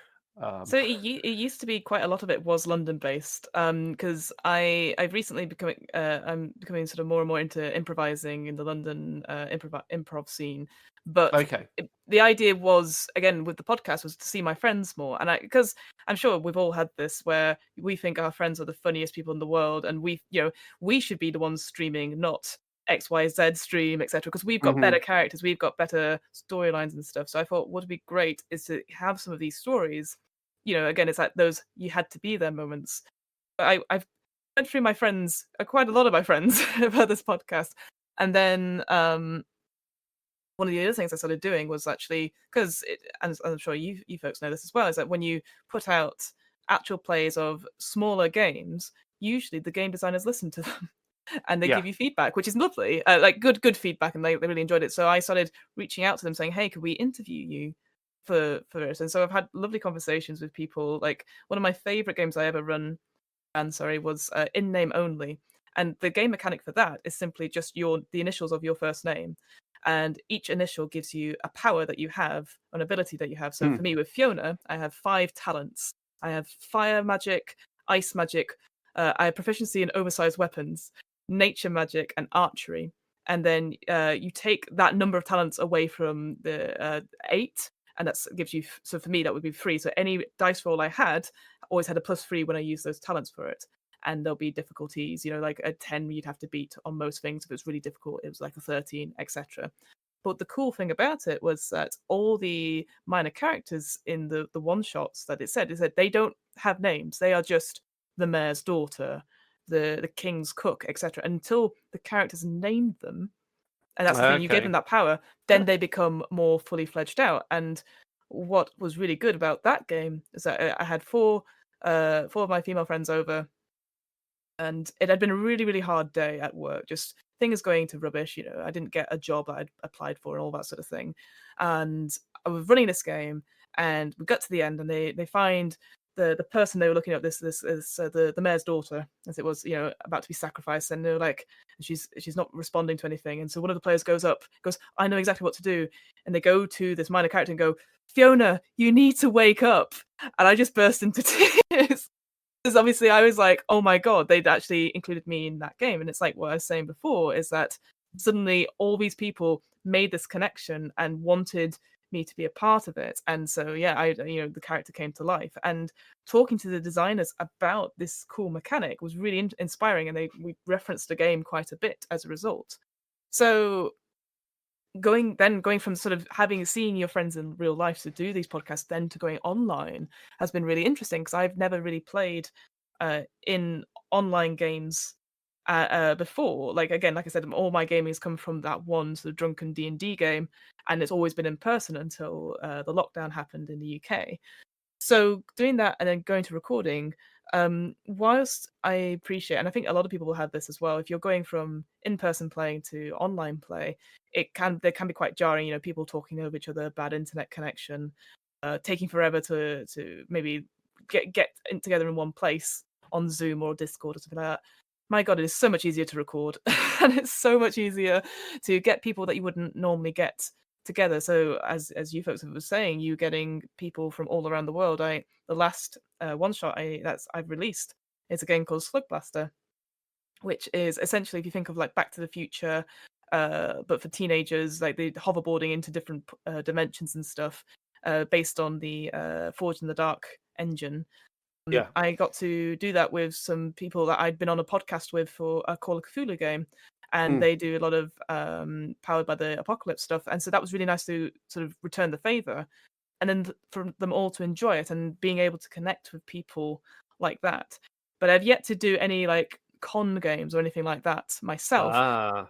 So it used to be quite a lot of it was London based, because I've recently I'm becoming sort of more and more into improvising in the London improv scene. But Okay. the idea was, again, with the podcast, was to see my friends more, and because I'm sure we've all had this where we think our friends are the funniest people in the world, and we should be the ones streaming, not XYZ stream, etc. Because we've got better characters, we've got better storylines and stuff. So I thought what would be great is to have some of these stories. Again, it's like those you had to be there moments. I've went through my friends, quite a lot of my friends, about this podcast, and then one of the other things I started doing was actually because, and I'm sure you folks know this as well, is that when you put out actual plays of smaller games, usually the game designers listen to them and they give you feedback, which is lovely, like good feedback, and they really enjoyed it. So I started reaching out to them saying, "Hey, could we interview you for it?" And so I've had lovely conversations with people. Like one of my favorite games I ever run, was In Name Only, and the game mechanic for that is simply just the initials of your first name, and each initial gives you a power that you have, an ability that you have. So for me, with Fiona, I have 5 talents. I have fire magic, ice magic, I have proficiency in oversized weapons, nature magic, and archery. And then you take that number of talents away from the 8, and that gives you. So for me, that would be 3. So any dice roll I had always had a +3 when I used those talents for it. And there'll be difficulties, like a 10 you'd have to beat on most things. If it was really difficult, it was like a 13, etc. But the cool thing about it was that all the minor characters in the one shots that it said is that they don't have names. They are just the mayor's daughter, the king's cook, etc. Until the characters named them, and that's the thing, you give them that power, then they become more fully fledged out. And what was really good about that game is that I had 4 of my female friends over, and it had been a really, really hard day at work. Just things going to rubbish. I didn't get a job I'd applied for and all that sort of thing. And I was running this game, and we got to the end, and they find the person they were looking at, this is the mayor's daughter, as it was, about to be sacrificed, and they're like, she's not responding to anything. And so one of the players goes, "I know exactly what to do," and they go to this minor character and go, "Fiona, you need to wake up." And I just burst into tears. Because obviously I was like, oh my god, they'd actually included me in that game. And it's like what I was saying before, is that suddenly all these people made this connection and wanted me to be a part of it. And so the character came to life. And talking to the designers about this cool mechanic was really inspiring, and we referenced the game quite a bit as a result. So going from sort of seeing your friends in real life to do these podcasts, then to going online, has been really interesting, because I've never really played in online games before. Like I said, all my gaming has come from that one sort of drunken D&D game, and it's always been in person until the lockdown happened in the UK. So doing that and then going to recording, whilst I appreciate, and I think a lot of people will have this as well, if you're going from in-person playing to online play, there can be quite jarring. People talking over each other, bad internet connection, taking forever to maybe get together in one place on Zoom or Discord or something like that. My God, it is so much easier to record, and it's so much easier to get people that you wouldn't normally get together. So as you folks were saying, you getting people from all around the world. The last one shot I've released is a game called Slug Blaster, which is essentially, if you think of like Back to the Future, but for teenagers, like the hoverboarding into different dimensions and stuff, based on the Forged in the Dark engine. Yeah. I got to do that with some people that I'd been on a podcast with for a Call of Cthulhu game, and they do a lot of Powered by the Apocalypse stuff. And so that was really nice to sort of return the favor, and then for them all to enjoy it and being able to connect with people like that. But I've yet to do any like con games or anything like that myself.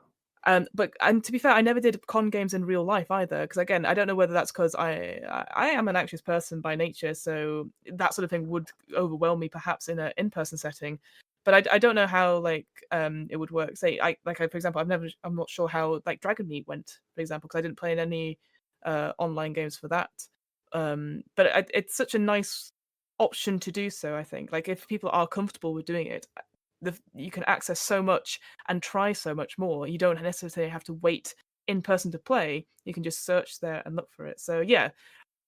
But to be fair, I never did con games in real life either, because again, I don't know whether that's because I am an anxious person by nature, so that sort of thing would overwhelm me perhaps in an in-person setting. But I don't know how it would work. Say for example, I'm not sure how like Dragon Meat went, for example, because I didn't play in any online games for that. But it's such a nice option to do so. I think like if people are comfortable with doing it, you can access so much and try so much more. You don't necessarily have to wait in person to play. You can just search there and look for it. So yeah,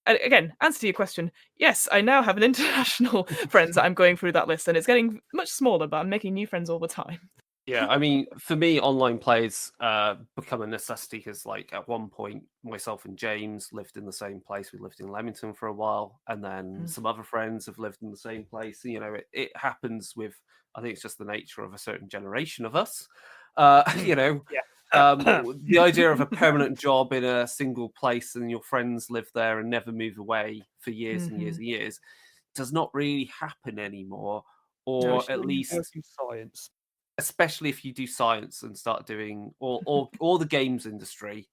again, answer to your question, yes, I now have an international friends that I'm going through that list, and it's getting much smaller, but I'm making new friends all the time. Yeah, I mean, for me, online plays become a necessity because, like, at one point, myself and James lived in the same place. We lived in Leamington for a while, and then some other friends have lived in the same place. You know, it happens with. I think it's just the nature of a certain generation of us. You know, the idea of a permanent job in a single place and your friends live there and never move away for years and years and years does not really happen anymore, No, or it's at not even least working science. especially if you do science and start doing or the games industry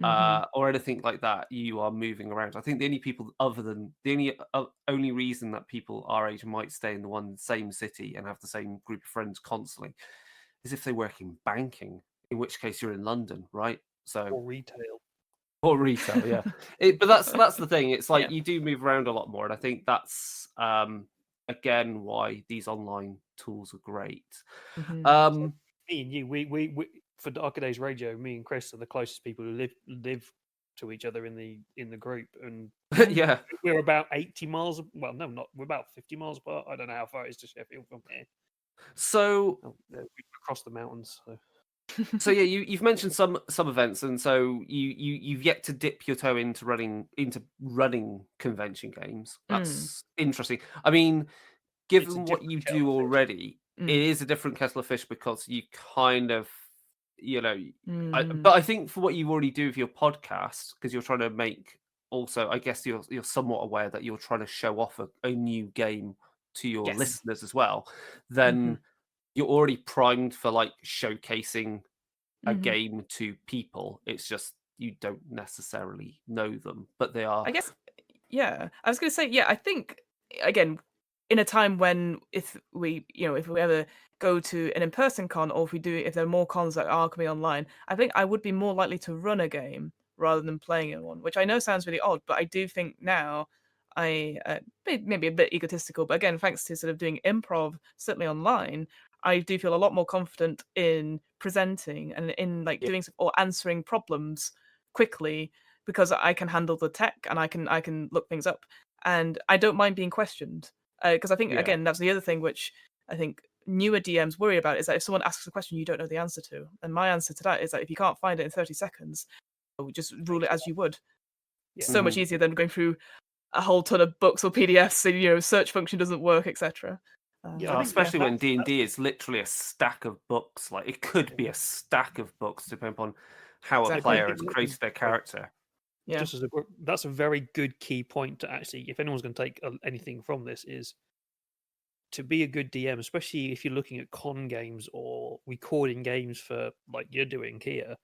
or anything like that, you are moving around. I think the only people other than the only reason that people our age might stay in the one same city and have the same group of friends constantly is if they work in banking, in which case you're in London, right? So Or retail. or retail, yeah. But that's the thing. It's like Yeah. you do move around a lot more, and I think that's again why these online tools are great. Me and you, we for Darker Days Radio, me and Chris are the closest people who live to each other in the group, and Yeah. we're about 80 miles. Well, no, not we're about 50 miles apart. I don't know how far it is to Sheffield from here. So We across the mountains. so yeah, you've mentioned some events, and so you've yet to dip your toe into running convention games. That's interesting. I mean, given what you do already, it is a different kettle of fish because you kind of, you know, but I think for what you already do with your podcast, because you're trying to make also, I guess you're somewhat aware that you're trying to show off a new game to your Yes. listeners as well, then you're already primed for like showcasing a game to people. It's just you don't necessarily know them, but they are. I guess, yeah. I was going to say, yeah. I think again, in a time when if we ever go to an in-person con, or if there are more cons that are coming online, I think I would be more likely to run a game rather than playing in one. Which I know sounds really odd, but I do think now I maybe a bit egotistical, but again, thanks to sort of doing improv, certainly online, I do feel a lot more confident in presenting and in like doing or answering problems quickly because I can handle the tech and I can look things up and I don't mind being questioned because I think again that's the other thing which I think newer DMs worry about is that if someone asks a question you don't know the answer to, and my answer to that is that if you can't find it in 30 seconds, just rule it as you would. So much easier than going through a whole ton of books or PDFs and search function doesn't work, etc. Especially when D&D is literally a stack of books. Like it could be a stack of books, depending upon how a player has created their character. Yeah, that's a very good key point to actually, if anyone's going to take anything from this, is to be a good DM, especially if you're looking at con games or recording games for like you're doing here.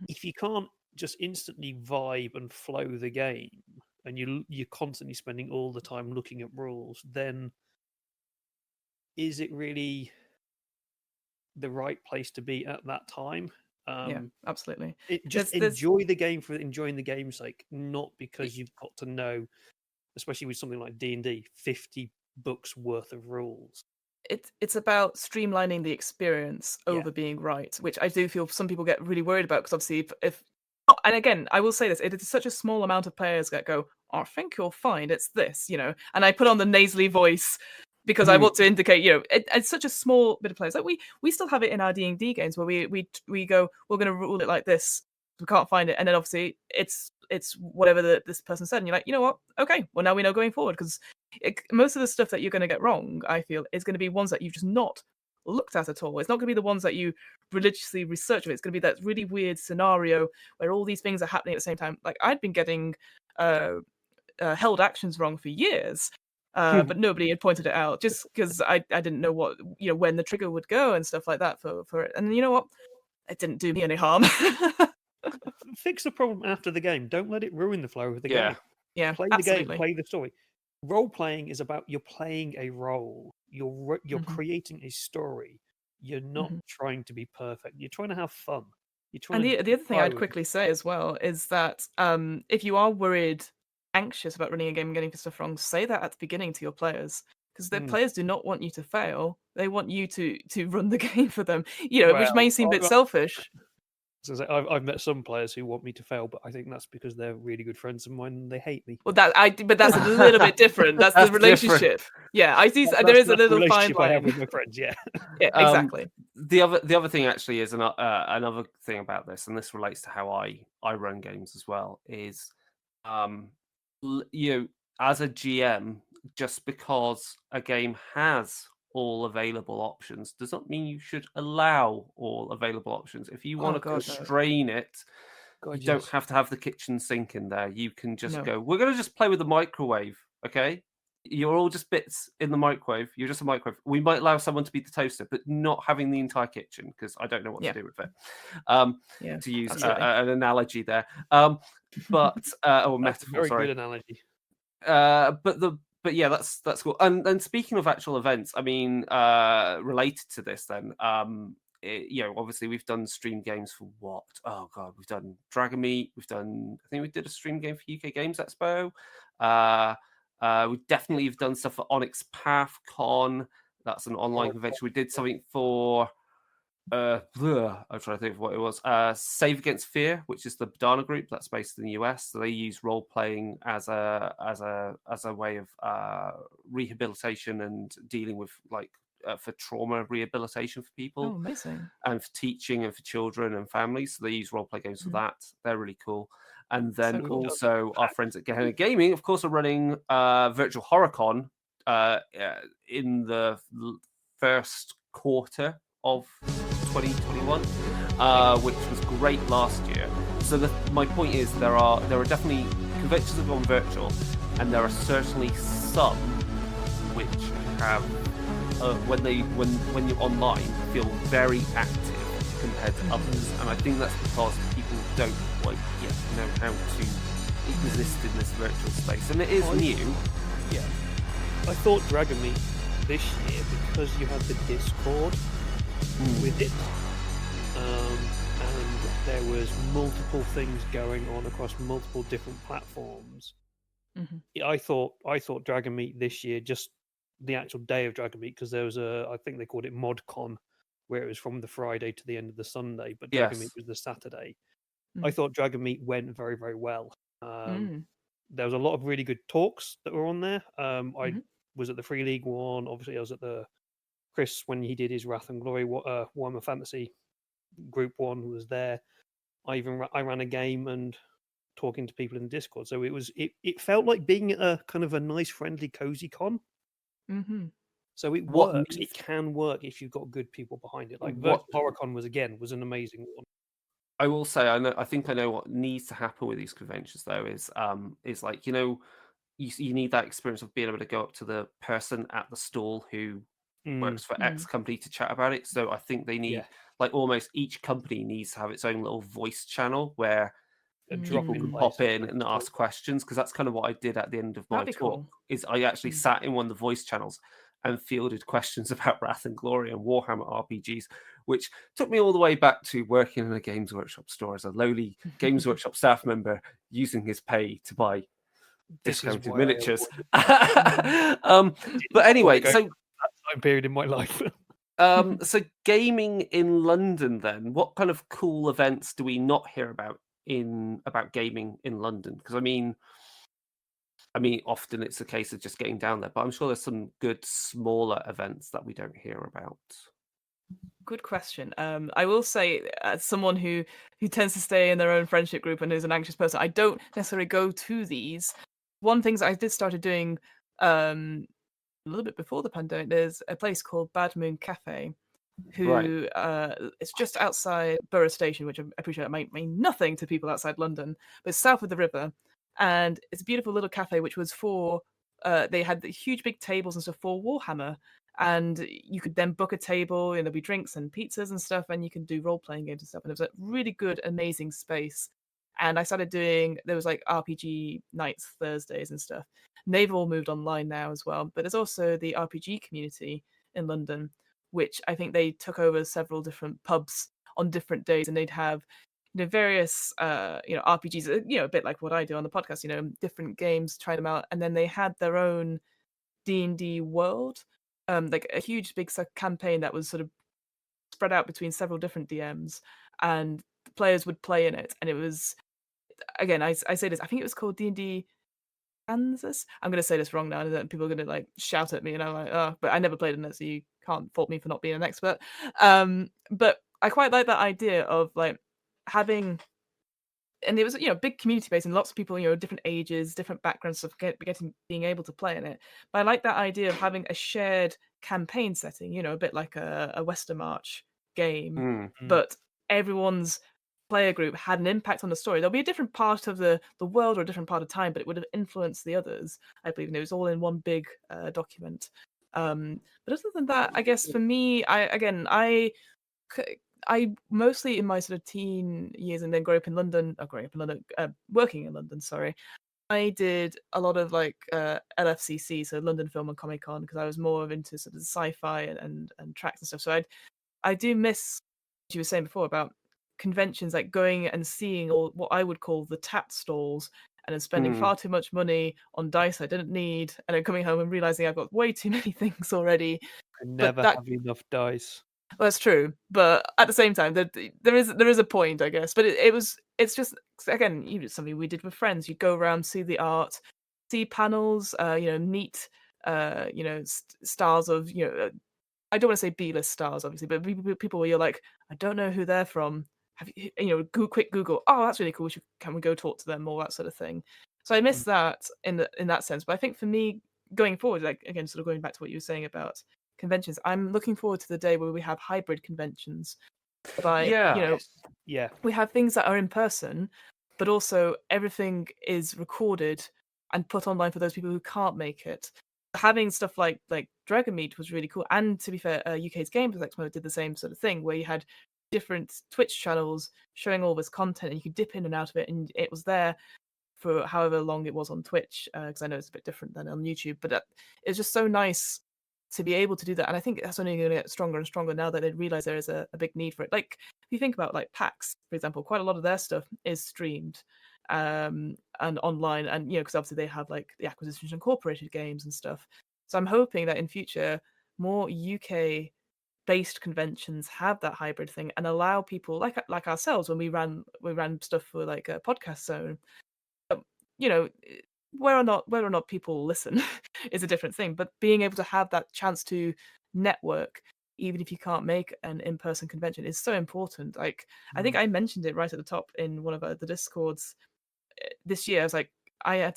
If you can't just instantly vibe and flow the game, and you're constantly spending all the time looking at rules, then is it really the right place to be at that time? Yeah, absolutely. Enjoy the game for enjoying the game's sake, not because you've got to know, especially with something like D&D, 50 books worth of rules. It's about streamlining the experience over being right, which I do feel some people get really worried about because obviously if and again, I will say this, it is such a small amount of players that go, oh, I think you'll find it's this, and I put on the nasally voice because I want to indicate, it's such a small bit of players. Like we still have it in our D&D games where we go, we're going to rule it like this, we can't find it, and then obviously it's whatever this person said, and you're like, you know what? Okay, well now we know going forward because most of the stuff that you're going to get wrong, I feel, is going to be ones that you've just not looked at all. It's not going to be the ones that you religiously research. It's going to be that really weird scenario where all these things are happening at the same time. Like I'd been getting held actions wrong for years. But nobody had pointed it out just because I didn't know what when the trigger would go and stuff like that for it. And you know what? It didn't do me any harm. Fix the problem after the game. Don't let it ruin the flow of the game. Yeah, play absolutely. the game, play the story. Role playing is about you're playing a role. You're creating a story. You're not trying to be perfect. You're trying to have fun. You're trying. And the other thing I'd quickly say as well is that if you are worried, anxious about running a game and getting stuff wrong, say that at the beginning to your players, because the players do not want you to fail. They want you to run the game for them. Which may seem a bit selfish. So I've met some players who want me to fail, but I think that's because they're really good friends of mine and they hate me. Well, but that's a little bit different. That's the relationship. Different. Yeah, I see. There is a little fine relationship I have line. with my friends. Yeah, Yeah, exactly. The other thing actually is another thing about this, and this relates to how I run games as well. Is you know, as a GM, just because a game has all available options does not mean you should allow all available options. If you want to constrain it, you don't have to have the kitchen sink in there. You can just go, we're going to just play with the microwave, okay? You're all just bits in the microwave. You're just a microwave. We might allow someone to be the toaster, but not having the entire kitchen because I don't know what to do with it. To use an analogy there, or metaphor. Very good analogy. But yeah, that's cool. And speaking of actual events, I mean, related to this, then, obviously we've done stream games for what? Oh god, we've done Dragon Meet. I think we did a stream game for UK Games Expo. We definitely have done stuff for Onyx Path Con. That's an online convention. We did something for. I'm trying to think of what it was. Save Against Fear, which is the Badana group that's based in the US. So they use role playing as a way of rehabilitation and dealing with for trauma rehabilitation for people. Oh, amazing! And for teaching and for children and families. So they use role play games for that. They're really cool. And then also our friends at Gehenna Gaming, of course, are running Virtual HorrorCon in the first quarter of 2021, which was great last year. So my point is there are definitely conventions have gone virtual, and there are certainly some which have when you're online feel very active compared to others, and I think that's because people don't quite yet know how to exist in this virtual space, and it is new. Yeah, I thought Dragon Meet this year, because you had the Discord with it, and there was multiple things going on across multiple different platforms. I thought Dragon Meet this year, just the actual day of Dragon Meet, because there was I think they called it ModCon, where it was from the Friday to the end of the Sunday, but Dragon Meet was the Saturday. I thought Dragon Meet went very, very well. There was a lot of really good talks that were on there. I was at the Free League one. Obviously, I was at the Chris when he did his Wrath and Glory Warhammer Fantasy Group 1 was there. I ran a game and talking to people in the Discord. So it felt like being at a kind of a nice, friendly, cozy con. So it works. It can work if you've got good people behind it. Like Virtual HorrorCon was an amazing one. I will say, I think I know what needs to happen with these conventions though is like, you need that experience of being able to go up to the person at the stall who works for X company to chat about it. So I think they need like almost each company needs to have its own little voice channel where people can pop in and ask questions, because that's kind of what I did at the end of my talk. Is I actually sat in one of the voice channels and fielded questions about Wrath and Glory and Warhammer RPGs, which took me all the way back to working in a Games Workshop store as a lowly Games Workshop staff member, using his pay to buy discounted miniatures. But anyway, so that time period in my life. So gaming in London, then, what kind of cool events do we not hear about gaming in London? Because I mean, often it's a case of just getting down there, but I'm sure there's some good smaller events that we don't hear about. Good question. I will say, as someone who tends to stay in their own friendship group and is an anxious person, I don't necessarily go to these. One thing I did started doing a little bit before the pandemic, there's a place called Bad Moon Cafe, who it's just outside Borough Station, which I appreciate might mean nothing to people outside London, but it's south of the river, and it's a beautiful little cafe which was for they had the huge big tables and stuff for Warhammer, and you could then book a table and there'll be drinks and pizzas and stuff, and you can do role-playing games and stuff, and it was a really good, amazing space. And I started doing, there was like RPG nights Thursdays and stuff, and they've all moved online now as well, but there's also the RPG community in London, which I think they took over several different pubs on different days, and they'd have various RPGs, a bit like what I do on the podcast, different games, try them out, and then they had their own D&D world, like a huge big campaign that was sort of spread out between several different DMs, and players would play in it, and it was, again, I say this, I think it was called D&D Kansas. I'm going to say this wrong now, and then people are going to like shout at me, and I'm like, oh, but I never played in it, so you can't fault me for not being an expert. But I quite like that idea of like having, and it was, big community base and lots of people, different ages, different backgrounds, of being able to play in it. But I like that idea of having a shared campaign setting, a bit like a Western March game, but everyone's player group had an impact on the story. There'll be a different part of the world or a different part of time, but it would have influenced the others, I believe. And it was all in one big document. But other than that, I guess for me, I mostly in my sort of teen years, and then working in London, sorry, I did a lot of like LFCC, so London Film and Comic Con, because I was more into sort of sci-fi and tracks and stuff. So I do miss what you were saying before about conventions, like going and seeing all what I would call the tat stalls, and then spending far too much money on dice I didn't need, and then coming home and realizing I've got way too many things already. I never have enough dice. Well, that's true, but at the same time, there is a point, I guess. But it's just, again, something we did with friends. You go around, see the art, see panels, meet, stars of, I don't want to say B-list stars, obviously, but people where you're like, I don't know who they're from. Have you, quick Google. Oh, that's really cool. Can we go talk to them? All that sort of thing. So I miss that in that sense. But I think for me, going forward, like again, sort of going back to what you were saying about conventions, I'm looking forward to the day where we have hybrid conventions. We have things that are in person, but also everything is recorded and put online for those people who can't make it. Having stuff like Dragon Meet was really cool, and to be fair, UK's Games Expo did the same sort of thing, where you had different Twitch channels showing all this content, and you could dip in and out of it, and it was there for however long it was on Twitch, because I know it's a bit different than on YouTube. But it's just so nice to be able to do that, and I think that's only going to get stronger and stronger now that they realize there is a big need for it. Like if you think about like PAX, for example, quite a lot of their stuff is streamed and online, and because obviously they have like the Acquisitions Incorporated games and stuff. So I'm hoping that in future more UK based conventions have that hybrid thing and allow people like ourselves, when we ran stuff for like a podcast zone, you know whether or not people listen is a different thing, but being able to have that chance to network even if you can't make an in-person convention is so important. Like I think I mentioned it right at the top in one of the discords this year. I was like, I went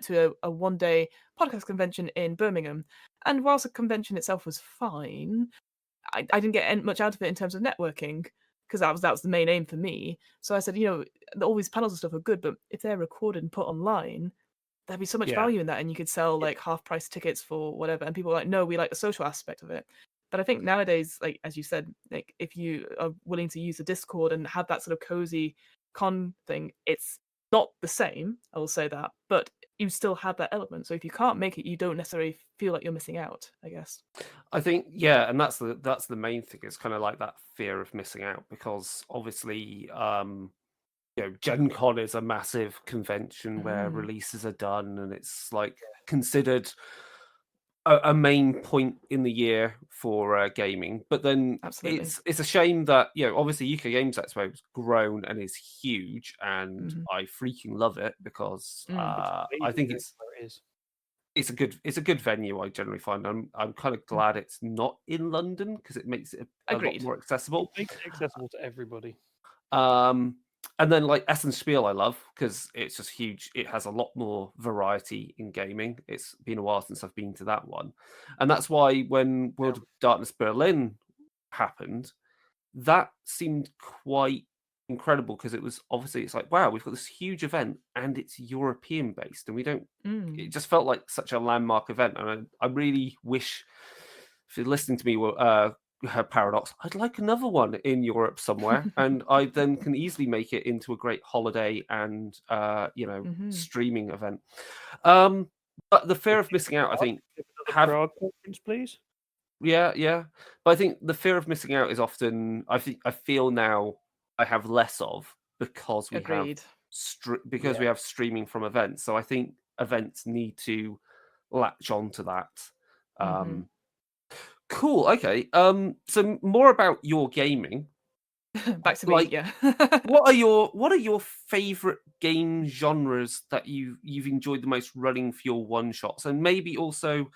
to a one-day podcast convention in Birmingham, and whilst the convention itself was fine, I didn't get much out of it in terms of networking, because that was the main aim for me. So I said, all these panels and stuff are good, but if they're recorded and put online, there'd be so much value in that, and you could sell like half-price tickets for whatever. And people are like, no, we like the social aspect of it. But I think nowadays, like as you said, like if you are willing to use the Discord and have that sort of cozy con thing, it's not the same, I will say that, but you still have that element. So if you can't make it, you don't necessarily feel like you're missing out, I guess. I think, yeah, and that's the main thing. It's kind of like that fear of missing out, because obviously, Gen Con is a massive convention where releases are done, and it's like considered a main point in the year for gaming. But then it's a shame that obviously UK Games Expo has grown and is huge, and I freaking love it, because I think it's a good venue. I generally find I'm kind of glad it's not in London, because it makes it a lot more accessible. It makes it accessible to everybody. And then like Essen Spiel I love, because it's just huge. It has a lot more variety in gaming. It's been a while since I've been to that one. And that's why when World of Darkness Berlin happened, that seemed quite incredible, because it was obviously, it's like, wow, we've got this huge event and it's European based, and we don't it just felt like such a landmark event. And I really wish, if you're listening to me, her Paradox, I'd like another one in Europe somewhere, and I then can easily make it into a great holiday and streaming event. But the fear of missing out, I think, Prague conference, please. Yeah. But I think the fear of missing out is often, I feel now I have less of, because we have we have streaming from events. So I think events need to latch onto that. Cool. Okay. So more about your gaming. Back to me, Like, yeah. what are your favorite game genres that you've enjoyed the most running for your one shots? And maybe also,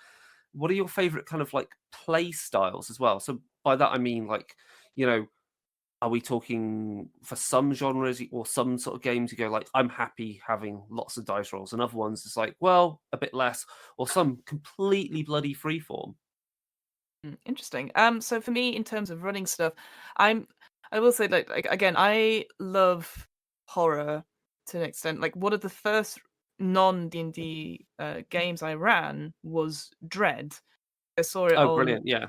what are your favorite kind of like play styles as well? So by that I mean, like, you know, are we talking for some genres or some sort of games you go like, I'm happy having lots of dice rolls, and other ones it's like, well, a bit less, or some completely bloody freeform? Interesting. So for me, in terms of running stuff, I will say like again, I love horror to an extent. Like one of the first non D&D games I ran was Dread. I saw it Oh, on brilliant! Yeah,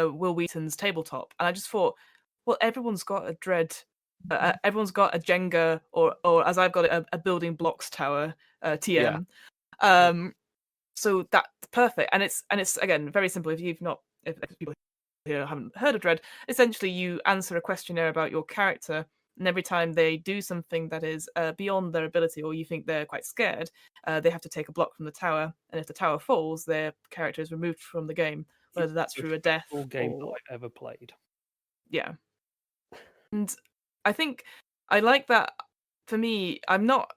Will Wheaton's tabletop, and I just thought, well, everyone's got a Dread. Everyone's got a Jenga, or as I've got it, a building blocks tower yeah, TM. Um, so that's perfect, and it's again very simple. If you've not, if people here haven't heard of Dread, essentially you answer a questionnaire about your character, and every time they do something that is beyond their ability, or you think they're quite scared, they have to take a block from the tower, and if the tower falls, their character is removed from the game, It's whether that's the through a first death full game that or I've ever played. yeah. And I think I like that. For me, I'm not.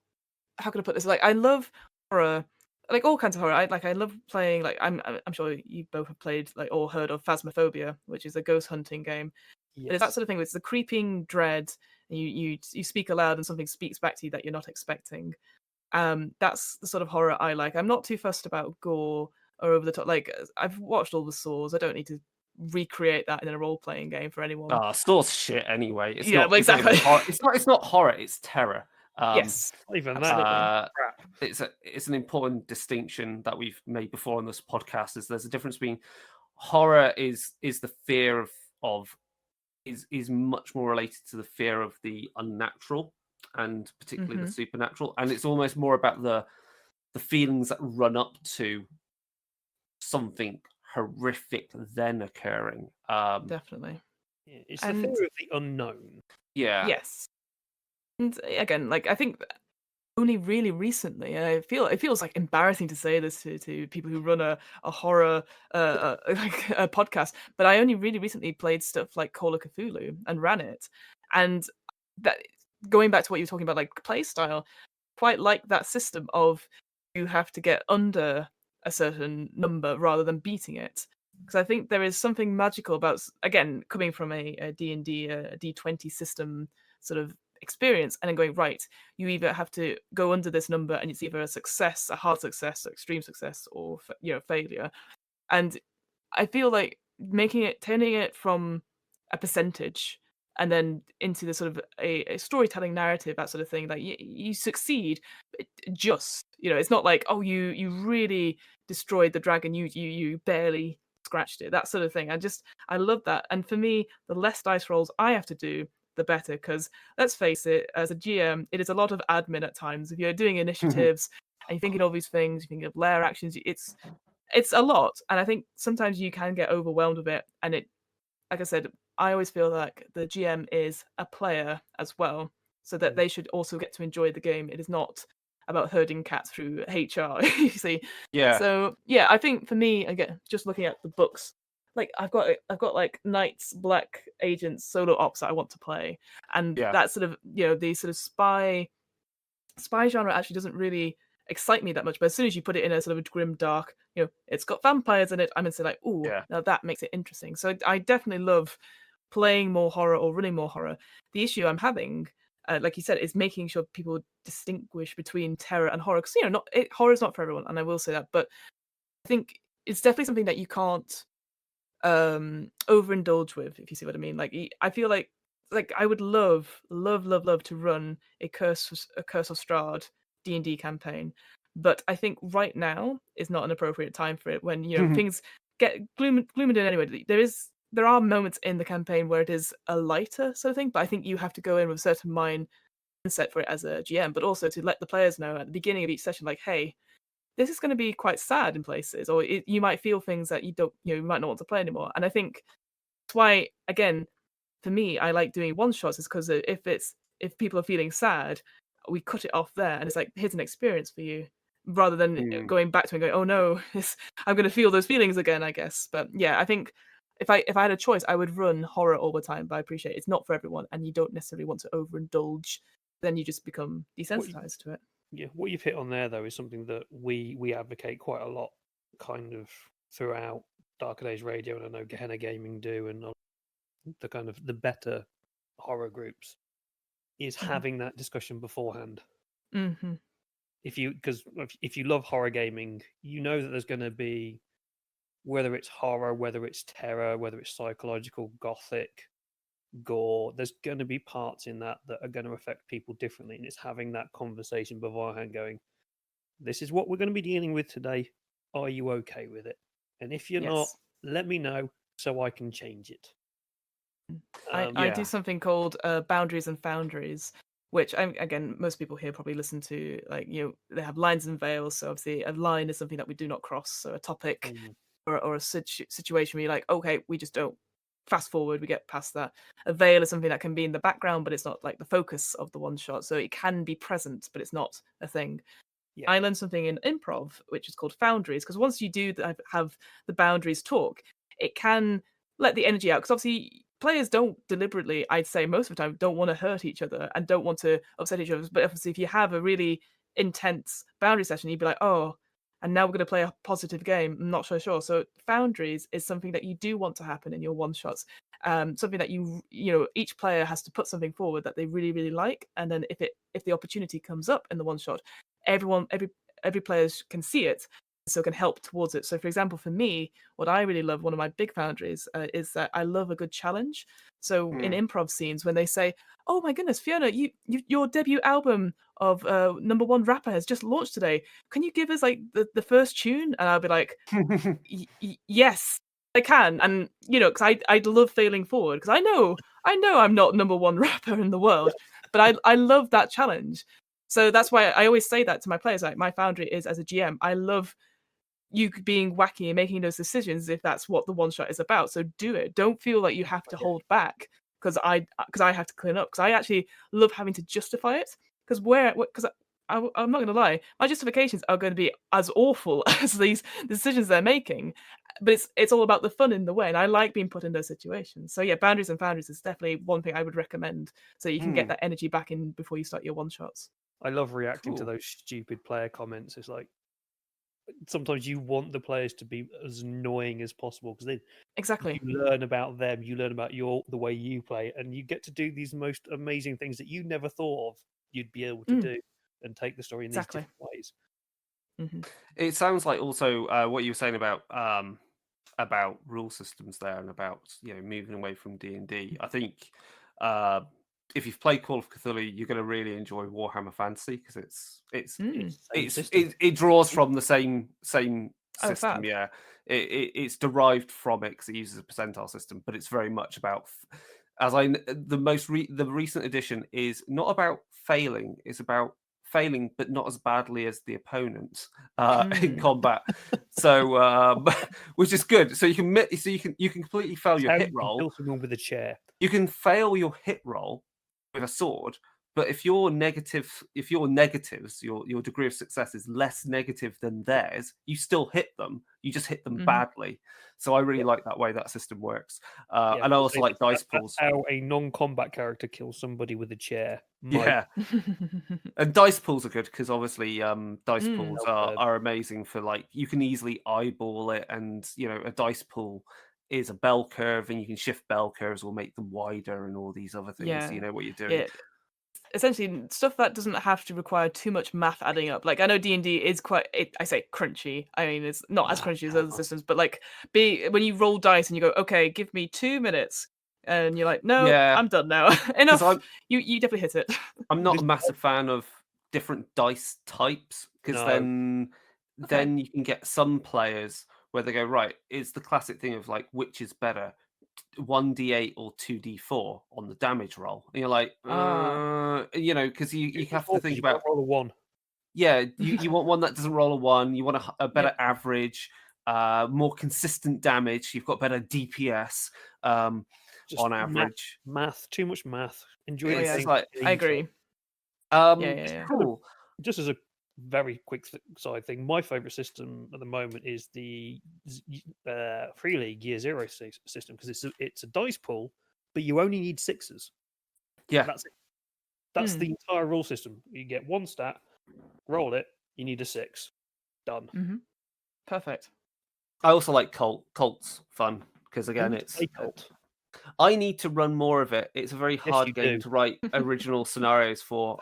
How can I put this? Like, I love horror, like all kinds of horror. I love playing. Like, I'm sure you both have played like or heard of Phasmophobia, which is a ghost hunting game. It is that Yes. sort of thing. It's the creeping dread. And you speak aloud, and something speaks back to you that you're not expecting. That's the sort of horror I like. I'm not too fussed about gore or over the top. Like, I've watched all the Saws. I don't need to recreate that in a role playing game for anyone. Store's shit anyway. Yeah, well, It's not even exactly. horror. It's not horror. It's terror. Um, Yes, Even that absolutely. crap. it's an important distinction that we've made before on this podcast. Is there's a difference between horror is the fear of is much more related to the fear of the unnatural and particularly the Hmm. supernatural, and it's almost more about the feelings that run up to something horrific then occurring. Definitely. Yeah, it's the And fear of the unknown. Yeah. yes. And again, like I think only really recently, and I feel it feels like embarrassing to say this to people who run a horror like a podcast, but I only really recently played stuff like Call of Cthulhu and ran it, and that going back to what you were talking about, like play style, quite like that system of you have to get under a certain number rather than beating it. Because I think there is something magical about, again, coming from a D&D, a D20 system sort of experience, and then going, right, you either have to go under this number and it's either a success, a hard success, or extreme success, or failure. And I feel like turning it from a percentage and then into the sort of a storytelling narrative, that sort of thing. Like you succeed, but just it's not like, oh, you really destroyed the dragon, you barely scratched it, that sort of thing. I love that, and for me, the less dice rolls I have to do, the better. Because let's face it, as a GM, it is a lot of admin at times. If you're doing initiatives and you're thinking of all these things, you think of layer actions, it's a lot, and I think sometimes you can get overwhelmed with it. And it, like I said, I always feel like the GM is a player as well, so that they should also get to enjoy the game. It is not about herding cats through HR, you see. Yeah. So yeah, I think for me, again, just looking at the books, like I've got like knights, black agents, solo ops that I want to play, and Yeah. that sort of the sort of spy genre actually doesn't really excite me that much. But as soon as you put it in a sort of a grim, dark, it's got vampires in it, I'm instantly like, ooh, Yeah. now that makes it interesting. So I definitely love playing more horror or running more horror. The issue I'm having, like you said, is making sure people distinguish between terror and horror. Because horror is not for everyone, and I will say that. But I think it's definitely something that you can't overindulge with, if you see what I mean. Like I feel like I would love to run a Curse of Strahd D&D campaign, but I think right now is not an appropriate time for it, when things get gloomed in anyway. There are moments in the campaign where it is a lighter sort of thing, but I think you have to go in with a certain mindset for it as a GM, but also to let the players know at the beginning of each session, like, hey, this is going to be quite sad in places, or you might feel things that you might not want to play anymore. And I think that's why, again, for me, I like doing one shots, is because if people are feeling sad, we cut it off there, and it's like, here's an experience for you, rather than going back to it and going, oh no, I'm going to feel those feelings again, I guess. But yeah, I think if I had a choice, I would run horror all the time. But I appreciate it's not for everyone, and you don't necessarily want to overindulge. Then you just become desensitized to it. Yeah, what you've hit on there though is something that we advocate quite a lot, kind of throughout Darker Days Radio, and I know Gehenna Gaming do, and the kind of the better horror groups is having that discussion beforehand. Mm-hmm. If you love horror gaming, you know that there's going to be, whether it's horror, whether it's terror, whether it's psychological, gothic, gore, there's going to be parts in that are going to affect people differently, and it's having that conversation beforehand, going, this is what we're going to be dealing with today. Are you okay with it? And if you're not, let me know so I can change it. I do something called boundaries and foundries, which again, most people here probably listen to, like, they have lines and veils. So obviously a line is something that we do not cross. So a topic or a situation where you're like, okay, we just don't fast forward, we get past that. A veil is something that can be in the background, but it's not like the focus of the one shot. So it can be present, but it's not a thing. Yeah. I learned something in improv, which is called foundries, because once you do have the boundaries talk, it can let the energy out. Because obviously players don't deliberately, I'd say most of the time, don't want to hurt each other and don't want to upset each other. But obviously if you have a really intense boundary session, you'd be like, oh, and now we're going to play a positive game. I'm not so sure. So foundries is something that you do want to happen in your one shots. Something that each player has to put something forward that they really, really like. And then if the opportunity comes up in the one shot, every player can see it, so can help towards it. So for example, for me, what I really love, one of my big boundaries, is that I love a good challenge. So in improv scenes, when they say, oh my goodness, Fiona, your debut album of #1 rapper has just launched today, can you give us like the first tune? And I'll be like, yes, I can. And because I love failing forward, because I know I'm not #1 rapper in the world, but I love that challenge. So that's why I always say that to my players. Like, my foundry is, as a GM, I love you being wacky and making those decisions if that's what the one shot is about. So do it. Don't feel like you have to hold back because I have to clean up. Because I actually love having to justify it. Because I'm not going to lie, my justifications are going to be as awful as these decisions they're making. But it's all about the fun in the way, and I like being put in those situations. So yeah, boundaries and foundries is definitely one thing I would recommend, so you can get that energy back in before you start your one shots. I love reacting to those stupid player comments. It's like, sometimes you want the players to be as annoying as possible, because then you learn about them, you learn about the way you play, and you get to do these most amazing things that you never thought of you'd be able to do, and take the story in these different ways. Mm-hmm. It sounds like also what you were saying about rule systems there, and about moving away from D&D. I think if you've played Call of Cthulhu, you're going to really enjoy Warhammer Fantasy, because it draws from the same system. Yeah, it's derived from it because it uses a percentile system, but it's very much about the recent edition is not about failing. It's about failing, but not as badly as the opponent in combat. So, which is good. So you can completely fail your hit roll. Kill someone with a chair. You can fail your hit roll with a sword, but if your negatives, your degree of success is less negative than theirs, you still hit them. You just hit them badly. So I really like that way that system works. And I also like dice pools. How a non-combat character kills somebody with a chair. Yeah. And dice pools are good, because obviously dice pools are amazing for, like, you can easily eyeball it, and a dice pool is a bell curve, and you can shift bell curves or make them wider and all these other things. Yeah. You know what you're doing. Yeah. Essentially, stuff that doesn't have to require too much math adding up. Like, I know D&D is quite, I say crunchy. I mean, it's not as crunchy as other systems, but like, when you roll dice and you go, okay, give me 2 minutes, and you're like, no, I'm done now. Enough. You definitely hit it. I'm not a massive fan of different dice types, because then you can get some players where they go, right, it's the classic thing of like, which is better, 1d8 or 2d4 on the damage roll, and you're like, because you have to think about roll a 1. Yeah, you want one that doesn't roll a 1. You want a better average, more consistent damage. You've got better DPS on average. Math, too much math. Enjoy the game. I agree. Cool. Just as a very quick side thing. My favorite system at the moment is the Free League Year Zero system, because it's a dice pool, but you only need sixes. Yeah, that's it. That's the entire rule system. You get one stat, roll it. You need a 6. Done. Perfect. I also like Colt's fun because again, it's a cult. I need to run more of it. It's a very hard game to write original scenarios for,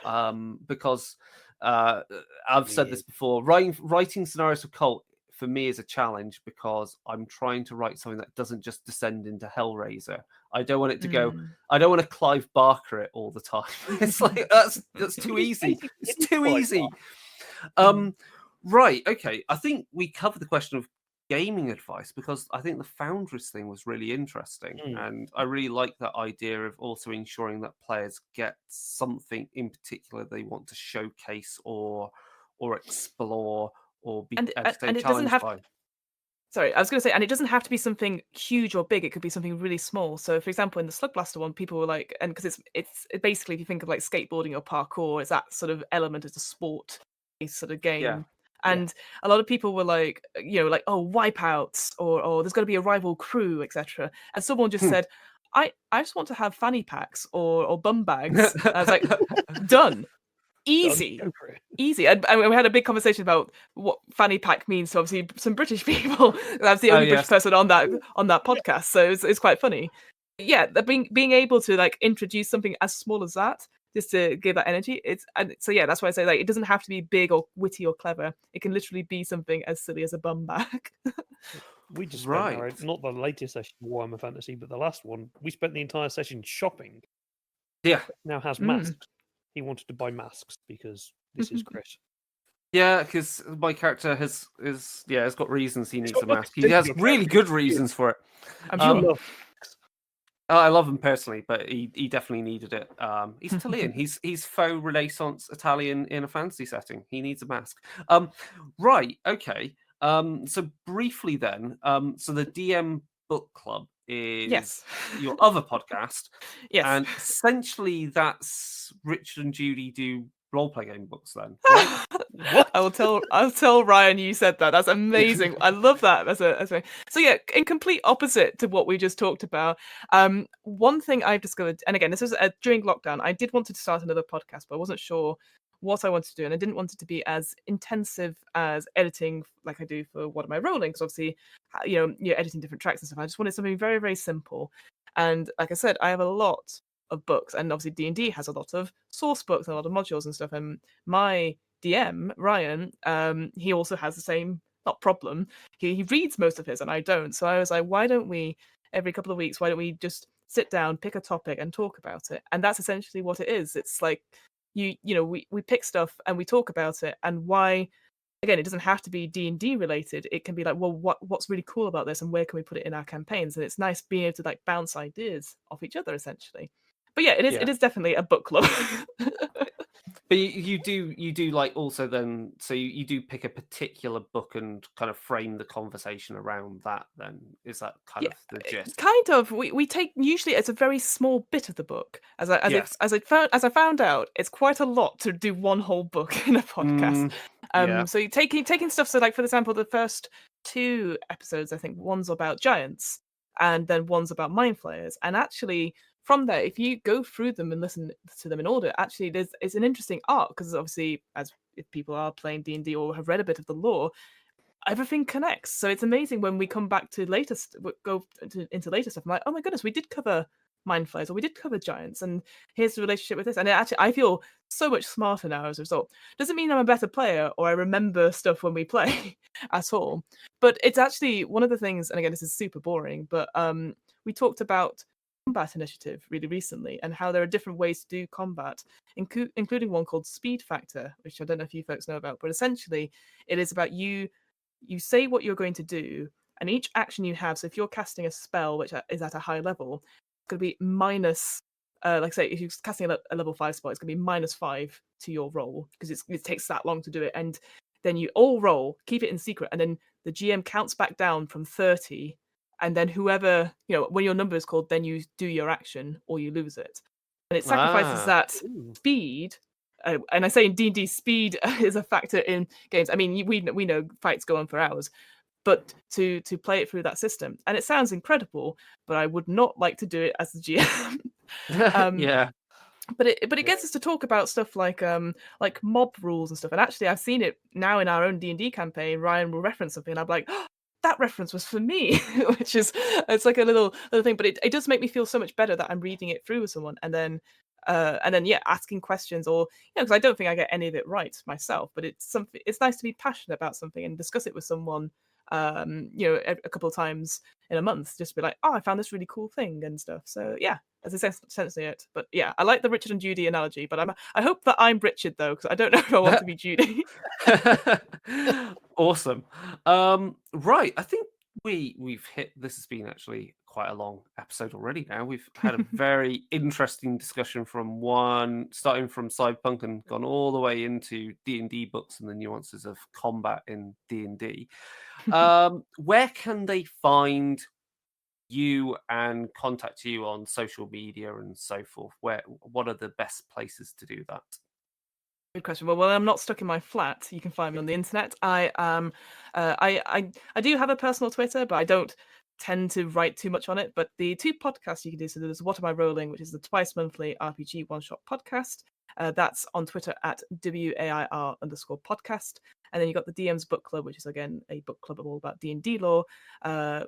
because I've said this before. Writing scenarios for Cult for me is a challenge because I'm trying to write something that doesn't just descend into Hellraiser. I don't want it to go. I don't want to Clive Barker it all the time. It's like that's too easy. It's too easy. Right. Okay. I think we covered the question of gaming advice because I think the Foundress thing was really interesting, and I really like that idea of also ensuring that players get something in particular they want to showcase or explore or be entertained, challenged by. Sorry, I was going to say, and it doesn't have to be something huge or big. It could be something really small. So, for example, in the Slug Blaster one, people were like, and because it's basically, if you think of like skateboarding or parkour, it's that sort of element as a sport sort of game. Yeah. And a lot of people were like, like, oh, wipeouts, or there's got to be a rival crew, etc. And someone just said, I just want to have fanny packs or bum bags. And I was like, done. Easy. And we had a big conversation about what fanny pack means to obviously some British people. I was the only British person on that podcast, so it's quite funny. Yeah, being able to like introduce something as small as that, just to give that energy. So that's why I say like it doesn't have to be big or witty or clever. It can literally be something as silly as a bum bag. We just spent not the latest session of Warhammer Fantasy, but the last one. We spent the entire session shopping. Yeah, now has masks. He wanted to buy masks because this is Chris. Yeah, because my character has got reasons he needs a mask. He has really good reasons for it. I'm sure. I love him personally, but he definitely needed it. He's Italian. he's faux Renaissance Italian in a fantasy setting. He needs a mask. Right. Okay. So briefly then, so the DM Book Club is your other podcast. Yes. And essentially that's Richard and Judy do role-play game books then, right? I'll tell Ryan you said that. That's amazing. I love that. So yeah, in complete opposite to what we just talked about. One thing I've discovered, and again, this was during lockdown, I did want to start another podcast, but I wasn't sure what I wanted to do, and I didn't want it to be as intensive as editing like I do for What Am I Rolling, because obviously you're editing different tracks and stuff. I just wanted something very, very simple. And like I said, I have a lot of books, and obviously D&D has a lot of source books and a lot of modules and stuff, and my DM Ryan, he also has the same problem. He reads most of his and I don't, so I was like, why don't we every couple of weeks, why don't we just sit down, pick a topic and talk about it? And that's essentially what it is. It's like we pick stuff and we talk about it, and why, again, it doesn't have to be D&D related. It can be like, well, what's really cool about this and where can we put it in our campaigns? And it's nice being able to like bounce ideas off each other essentially. But yeah, it is definitely a book club. But you do like also then, so you do pick a particular book and kind of frame the conversation around that. Then is that kind of the gist? Kind of. We take, usually it's a very small bit of the book. As I found out, it's quite a lot to do one whole book in a podcast. So you're taking stuff. So like for example, the first 2 episodes, I think one's about giants, and then one's about mind flayers, and actually. From there, if you go through them and listen to them in order, actually, it's an interesting arc, because obviously, as if people are playing D&D or have read a bit of the lore, everything connects. So it's amazing when we come back to into later stuff. I'm like, oh my goodness, we did cover mind flayers, or we did cover giants, and here's the relationship with this. And I feel so much smarter now as a result. Doesn't mean I'm a better player or I remember stuff when we play at all, but it's actually one of the things. And again, this is super boring, but we talked about combat initiative really recently, and how there are different ways to do combat, including one called Speed Factor, which I don't know if you folks know about, but essentially it is about you say what you're going to do, and each action you have, so if you're casting a spell which is at a high level, it's going to be minus like say if you're casting a level 5 spell, it's going to be -5 to your roll, because it takes that long to do it. And then you all roll, keep it in secret, and then the GM counts back down from 30. And then whoever, when your number is called, then you do your action or you lose it. And it sacrifices that speed and I say in D&D, speed is a factor in games. I mean, we know fights go on for hours, but to play it through that system, and it sounds incredible, but I would not like to do it as the GM. Yeah. But it gets us to talk about stuff like mob rules and stuff. And actually, I've seen it now in our own D&D campaign. Ryan will reference something, and I'm like, oh, that reference was for me, which is it's like a little thing. But it does make me feel so much better that I'm reading it through with someone, and then asking questions, or because I don't think I get any of it right myself. But it's something. It's nice to be passionate about something and discuss it with someone. A couple of times in a month, just to be like, oh, I found this really cool thing and stuff. So yeah, as essentially it. But yeah, I like the Richard and Judy analogy, but I hope that I'm Richard though, because I don't know if I want to be Judy. Awesome. Right, I think we've hit. This has been actually quite a long episode already. Now we've had a very interesting discussion starting from cyberpunk and gone all the way into D&D books and the nuances of combat in D&D. Where can they find you and contact you on social media and so forth? What are the best places to do that? Good question. Well, I'm not stuck in my flat. You can find me on the internet. I do have a personal Twitter, but I don't tend to write too much on it. But the two podcasts you can do, so there's What Am I Rolling, which is the twice monthly RPG one-shot podcast. That's on Twitter at WAIR_podcast. And then you've got the DM's Book Club, which is, again, a book club all about D&D lore,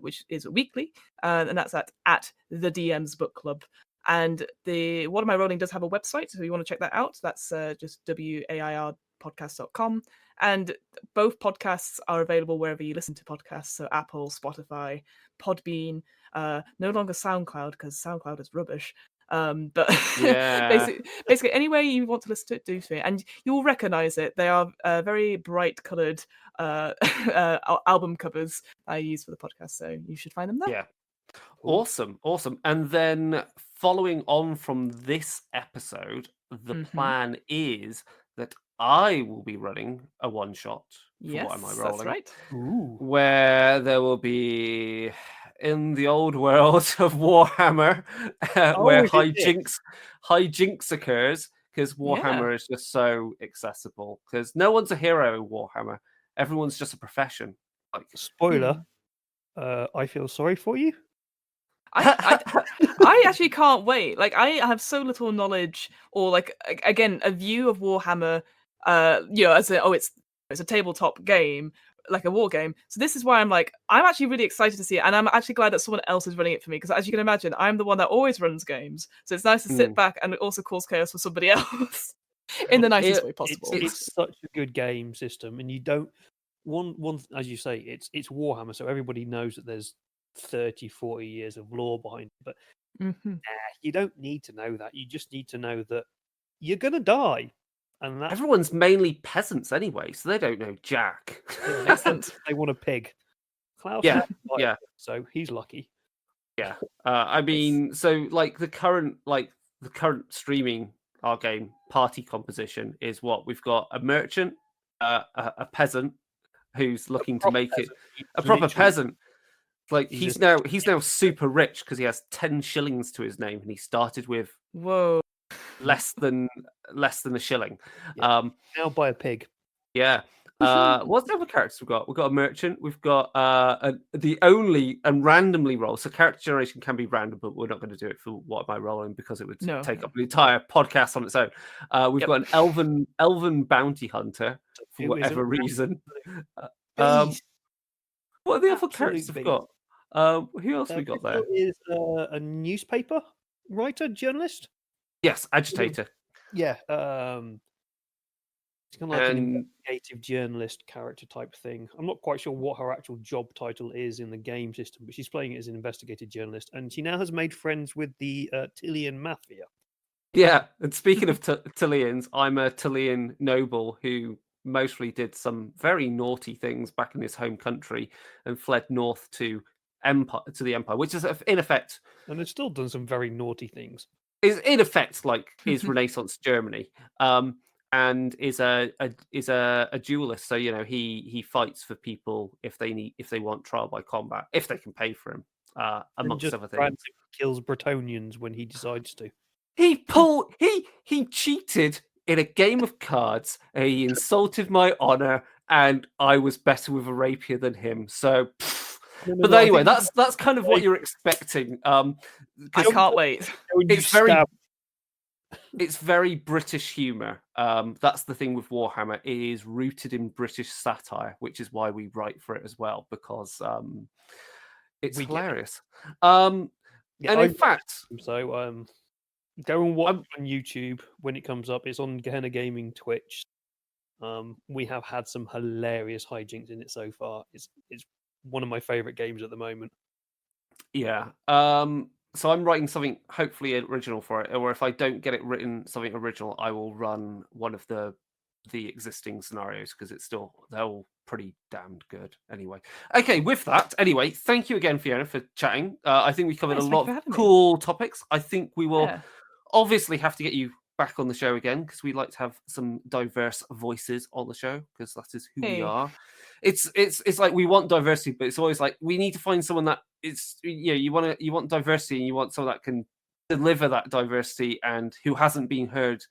which is weekly. And that's at the DM's Book Club. And the What Am I Rolling does have a website, so you want to check that out. That's just wairpodcast.com. And both podcasts are available wherever you listen to podcasts, so Apple, Spotify, Podbean, no longer SoundCloud, because SoundCloud is rubbish. But Yeah. basically anywhere you want to listen to it, do so. And you'll recognize it. They are very bright colored album covers I use for the podcast, so you should find them there. Yeah. Awesome. And then following on from this episode, the plan is that I will be running a one shot for What Am I Rolling? That's right. Where there will be, in the old world of Warhammer, where hijinks occurs, because Warhammer is just so accessible. Because no one's a hero in Warhammer. Everyone's just a profession. Spoiler, I feel sorry for you. I actually can't wait. Like, I have so little knowledge, or like, again, a view of Warhammer, as it's a tabletop game, like a war game. So this is why I'm actually really excited to see it, and I'm actually glad that someone else is running it for me, because as you can imagine, I'm the one that always runs games. So it's nice to sit back and also cause chaos for somebody else in the nicest way possible. It's such a good game system, and you don't one as you say, it's Warhammer, so everybody knows that there's 30, 40 years of lore behind it, but you don't need to know that. You just need to know that you're gonna die, and everyone's mainly peasants anyway, so they don't know jack. They want a pig. Klaus, so he's lucky. Yeah, I mean, so like the current streaming our game party composition is what we've got: a merchant, a peasant who's looking to make it a proper peasant. Like he's now super rich because he has 10 shillings to his name, and he started with less than a shilling. Now buy a pig. Yeah. What's the other characters we've got? We've got a merchant. We've got the only and randomly roll. So character generation can be random, but we're not going to do it for What Am I Rolling, because it would take up an entire podcast on its own. We've got an elven bounty hunter for whatever reason. What are the other characters we've got? Who else we got there? Is a newspaper writer, journalist. Yes, agitator. Yeah, it's kind of like an investigative journalist character type thing. I'm not quite sure what her actual job title is in the game system, but she's playing it as an investigative journalist, and she now has made friends with the Tillian Mafia. Yeah, and speaking of Tillians, I'm a Tillian noble who mostly did some very naughty things back in his home country and fled north to the Empire, which is in effect, and has still done some very naughty things. Is in effect like is Renaissance Germany, and is a duelist. So he fights for people if they want trial by combat, if they can pay for him, amongst other things. Kills Bretonians when he decides to. He cheated in a game of cards, he insulted my honor, and I was better with a rapier than him. So, but anyway, that's kind of what you're expecting. I can't wait. It's very British humor. That's the thing with Warhammer. It is rooted in British satire, which is why we write for it as well, because it's hilarious. And in fact, so go and watch on YouTube when it comes up. It's on Gehenna Gaming Twitch. We have had some hilarious hijinks in it so far. It's one of my favorite games at the moment. Yeah. So I'm writing something hopefully original for it, or if I don't get it written something original, I will run one of the existing scenarios, because they're all pretty damned good anyway. Okay, with that, anyway, thank you again, Fiona, for chatting. I think we covered a lot of cool topics. I think we will obviously have to get you back on the show again, because we like to have some diverse voices on the show, because that is who we are. It's like we want diversity, but it's always like we need to find someone that you want diversity, and you want someone that can deliver that diversity and who hasn't been heard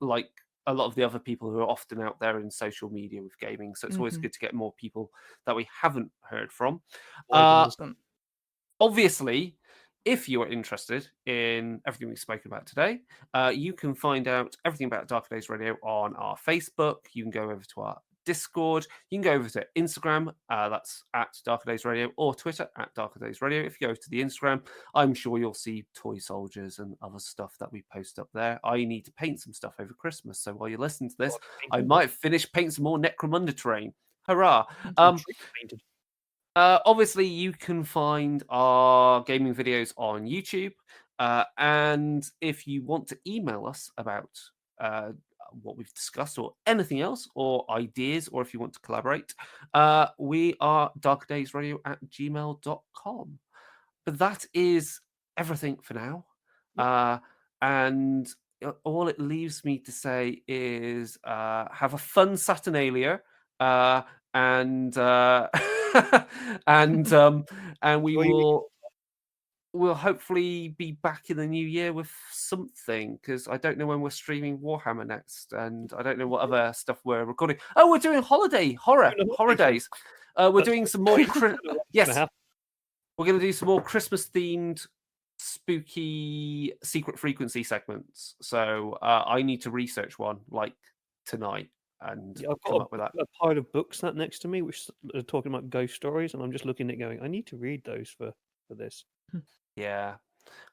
like a lot of the other people who are often out there in social media with gaming. So it's always good to get more people that we haven't heard from. Obviously, if you are interested in everything we've spoken about today, you can find out everything about Darker Days Radio on our Facebook. You can go over to our Discord. You can go over to Instagram. That's at Darker Days Radio, or Twitter at Darker Days Radio. If you go to the Instagram, I'm sure you'll see toy soldiers and other stuff that we post up there. I need to paint some stuff over Christmas. So while you're listening to this, I might finish painting some more Necromunda terrain. Hurrah! Obviously, you can find our gaming videos on YouTube. And if you want to email us about what we've discussed or anything else, or ideas, or if you want to collaborate, we are darkdaysradio@gmail.com. But that is everything for now. And all it leaves me to say is have a fun Saturnalia, and we'll hopefully be back in the new year with something, because I don't know when we're streaming Warhammer next, and I don't know what other stuff we're recording. Oh, we're doing horror days. We're doing some more. Yes, we're going to do some more Christmas themed, spooky Secret Frequency segments. So I need to research one like tonight and come up with that. A pile of books that next to me, which are talking about ghost stories, and I'm just looking at it going, I need to read those for this. Yeah.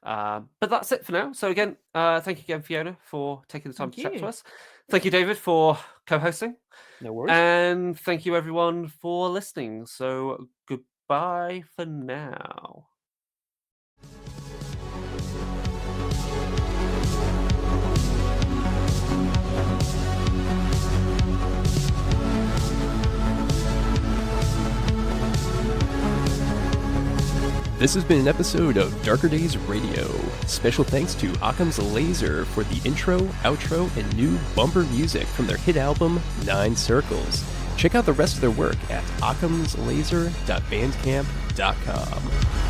But that's it for now. So again, thank you again, Fiona, for taking the time to chat to us. Thank you, David, for co-hosting. No worries. And thank you, everyone, for listening. So goodbye for now. This has been an episode of Darker Days Radio. Special thanks to Occam's Laser for the intro, outro, and new bumper music from their hit album, 9 Circles. Check out the rest of their work at occamslaser.bandcamp.com.